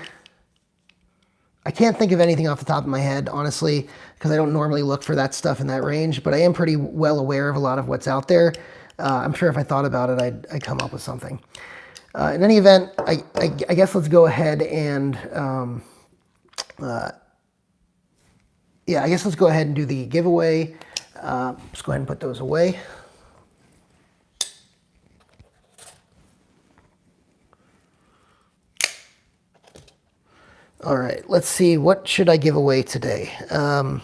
can't think of anything off the top of my head, honestly, because I don't normally look for that stuff in that range, but I am pretty well aware of a lot of what's out there. I'm sure if I thought about it, I'd come up with something. In any event, I guess let's go ahead and, I guess let's go ahead and do the giveaway. Let's go ahead and put those away. All right, let's see, what should I give away today? How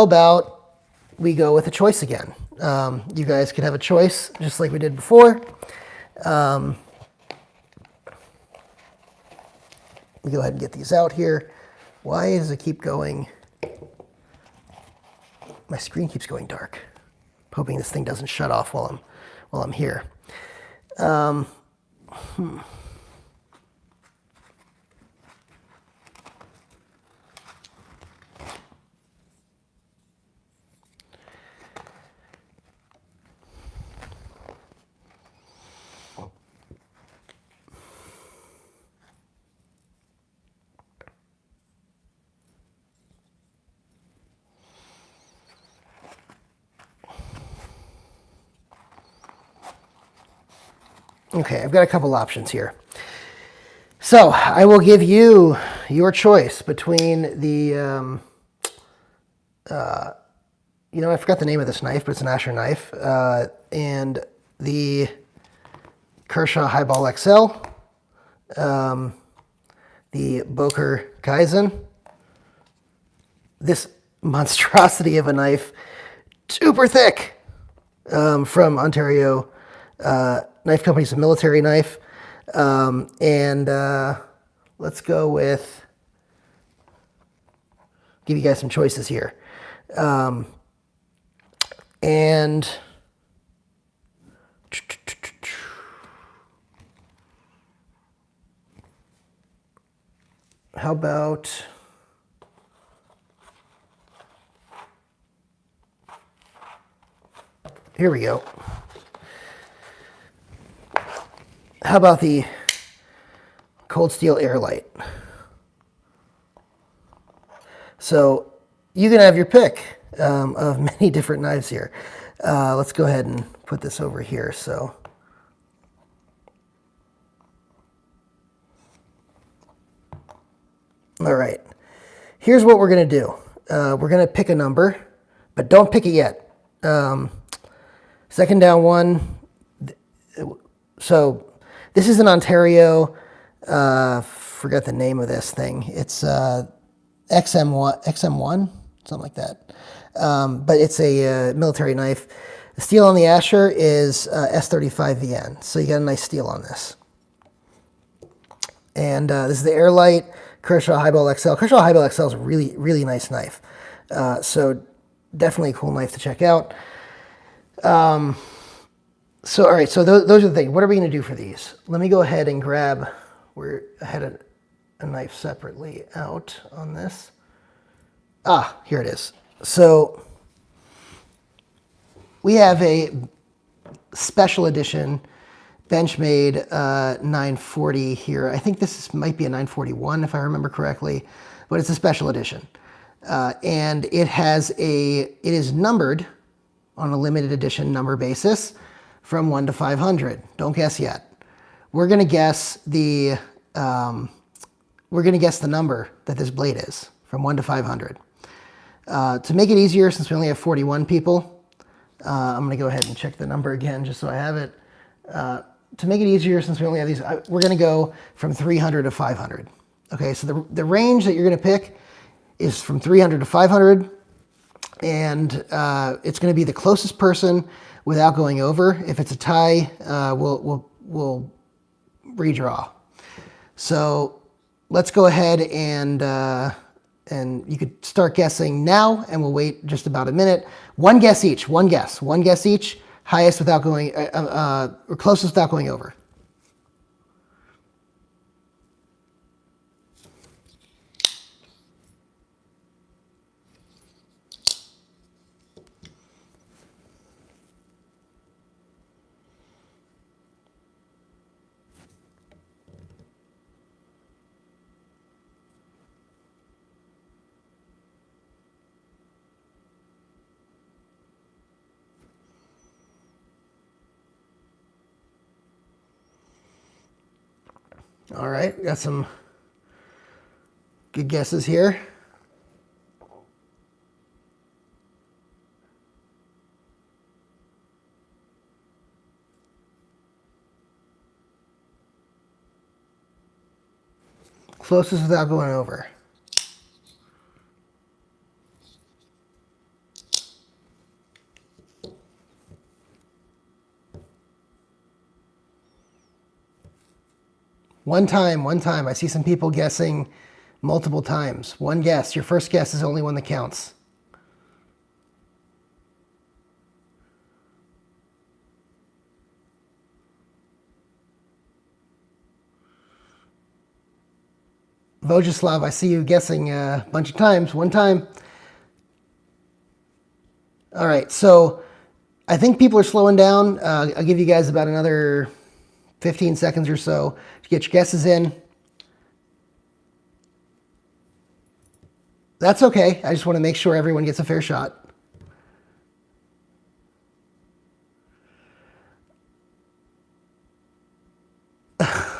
about we go with a choice again? You guys can have a choice, just like we did before. Let me go ahead and get these out here. Why does it keep going? My screen keeps going dark. I'm hoping this thing doesn't shut off while I'm here. Okay, I've got a couple options here. So I will give you your choice between the, I forgot the name of this knife, but it's an Asher knife, and the Kershaw Highball XL, the Boker Kaizen, this monstrosity of a knife, super thick, from Ontario Knife Company. It's a military knife. Let's go with, give you guys some choices here. How about, here we go. How about the Cold Steel Airlight? So you can have your pick of many different knives here. Let's go ahead and put this over here. So all right, here's what we're going to do. We're going to pick a number, but don't pick it yet. Second down one. So this is an Ontario, forgot the name of this thing. It's XM1, something like that. But it's a military knife. The steel on the Asher is S35VN, so you got a nice steel on this. And this is the Airlight Kershaw Highball XL. Kershaw Highball XL is a really, really nice knife. So definitely a cool knife to check out. So, all right, so those are the things. What are we going to do for these? Let me go ahead and grab, I had a knife separately out on this. Ah, here it is. So we have a special edition Benchmade 940 here. I think might be a 941 if I remember correctly, but it's a special edition. And it is numbered on a limited edition number basis from 1 to 500. Don't guess yet. We're gonna guess the number that this blade is from 1 to 500. To make it easier, since we only have 41 people, I'm going to go ahead and check the number again just so I have it. To make it easier, since we only have these, we're going to go from 300 to 500. Okay, so the range that you're going to pick is from 300 to 500, and it's going to be the closest person without going over. If it's a tie, we'll redraw. So let's go ahead and you could start guessing now, and we'll wait just about a minute. One guess each. One guess each. Highest without going, or closest without going over. All right, got some good guesses here. Closest without going over. One time. I see some people guessing multiple times. One guess. Your first guess is the only one that counts. Vojislav, I see you guessing a bunch of times. One time. All right, so I think people are slowing down. I'll give you guys about another 15 seconds or so to get your guesses in. That's okay. I just want to make sure everyone gets a fair shot.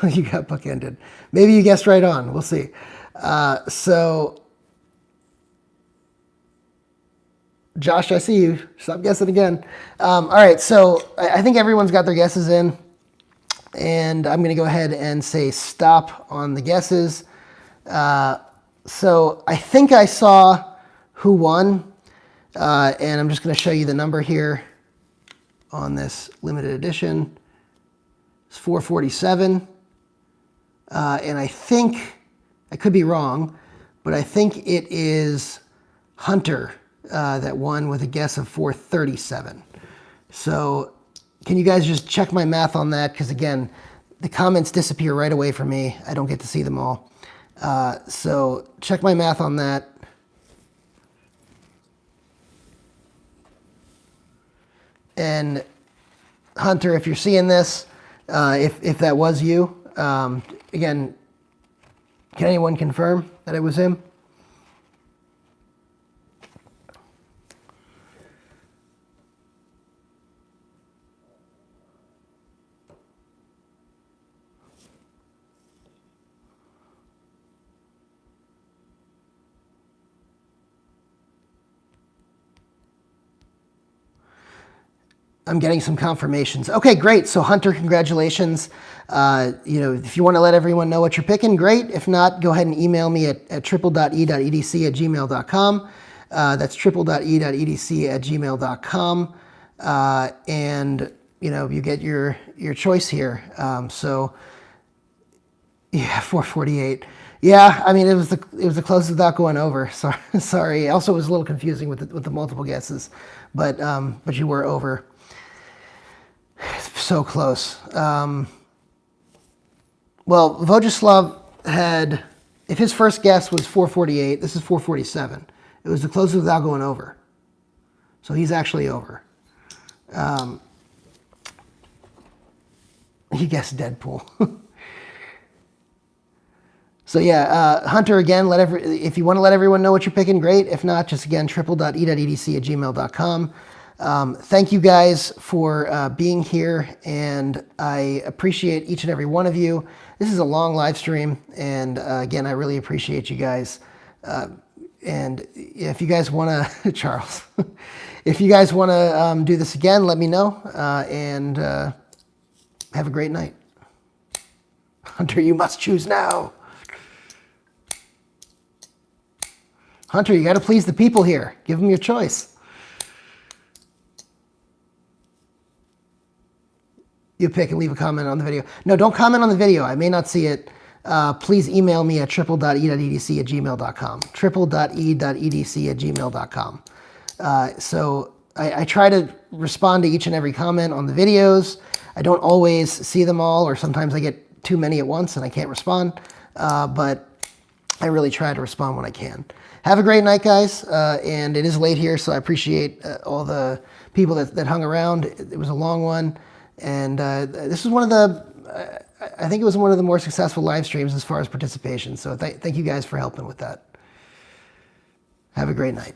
You got bookended. Maybe you guessed right on. We'll see. So, Josh, I see you. Stop guessing again. All right, so I think everyone's got their guesses in. And I'm going to go ahead and say stop on the guesses. So I think I saw who won. And I'm just going to show you the number here on this limited edition. It's 447. And I think, I could be wrong, but I think it is Hunter that won with a guess of 437. So can you guys just check my math on that? Because again, the comments disappear right away from me. I don't get to see them all. So check my math on that. And Hunter, if you're seeing this, if that was you, again, can anyone confirm that it was him? I'm getting some confirmations. Okay, great. So Hunter, congratulations. If you want to let everyone know what you're picking, great. If not, go ahead and email me at triple.e.edc@gmail.com. That's triple.e.edc@gmail.com. And you get your choice here. So yeah, 448. Yeah, I mean it was the closest without going over. Sorry. Also, it was a little confusing with the multiple guesses, but you were over. So close. Well, Vojislav had, if his first guess was 448, this is 447. It was the closest without going over. So he's actually over. He guessed Deadpool. So yeah, Hunter, again, if you want to let everyone know what you're picking, great. If not, just again, triple.e.edc@gmail.com. Thank you guys for being here, and I appreciate each and every one of you. This is a long live stream, and again, I really appreciate you guys And if you guys want to, Charles, if you guys want to do this again, let me know. And have a great night. Hunter, you must choose now. Hunter, you got to please the people here. Give them your choice. You pick and leave a comment on the video. No, don't comment on the video. I may not see it. Please email me at triple.e.edc@gmail.com. triple.e.edc@gmail.com. So I try to respond to each and every comment on the videos. I don't always see them all, or sometimes I get too many at once and I can't respond. But I really try to respond when I can. Have a great night, guys. And it is late here, so I appreciate all the people that hung around. It was a long one. And this was one of the, I think it was one of the more successful live streams as far as participation. So thank you guys for helping with that. Have a great night.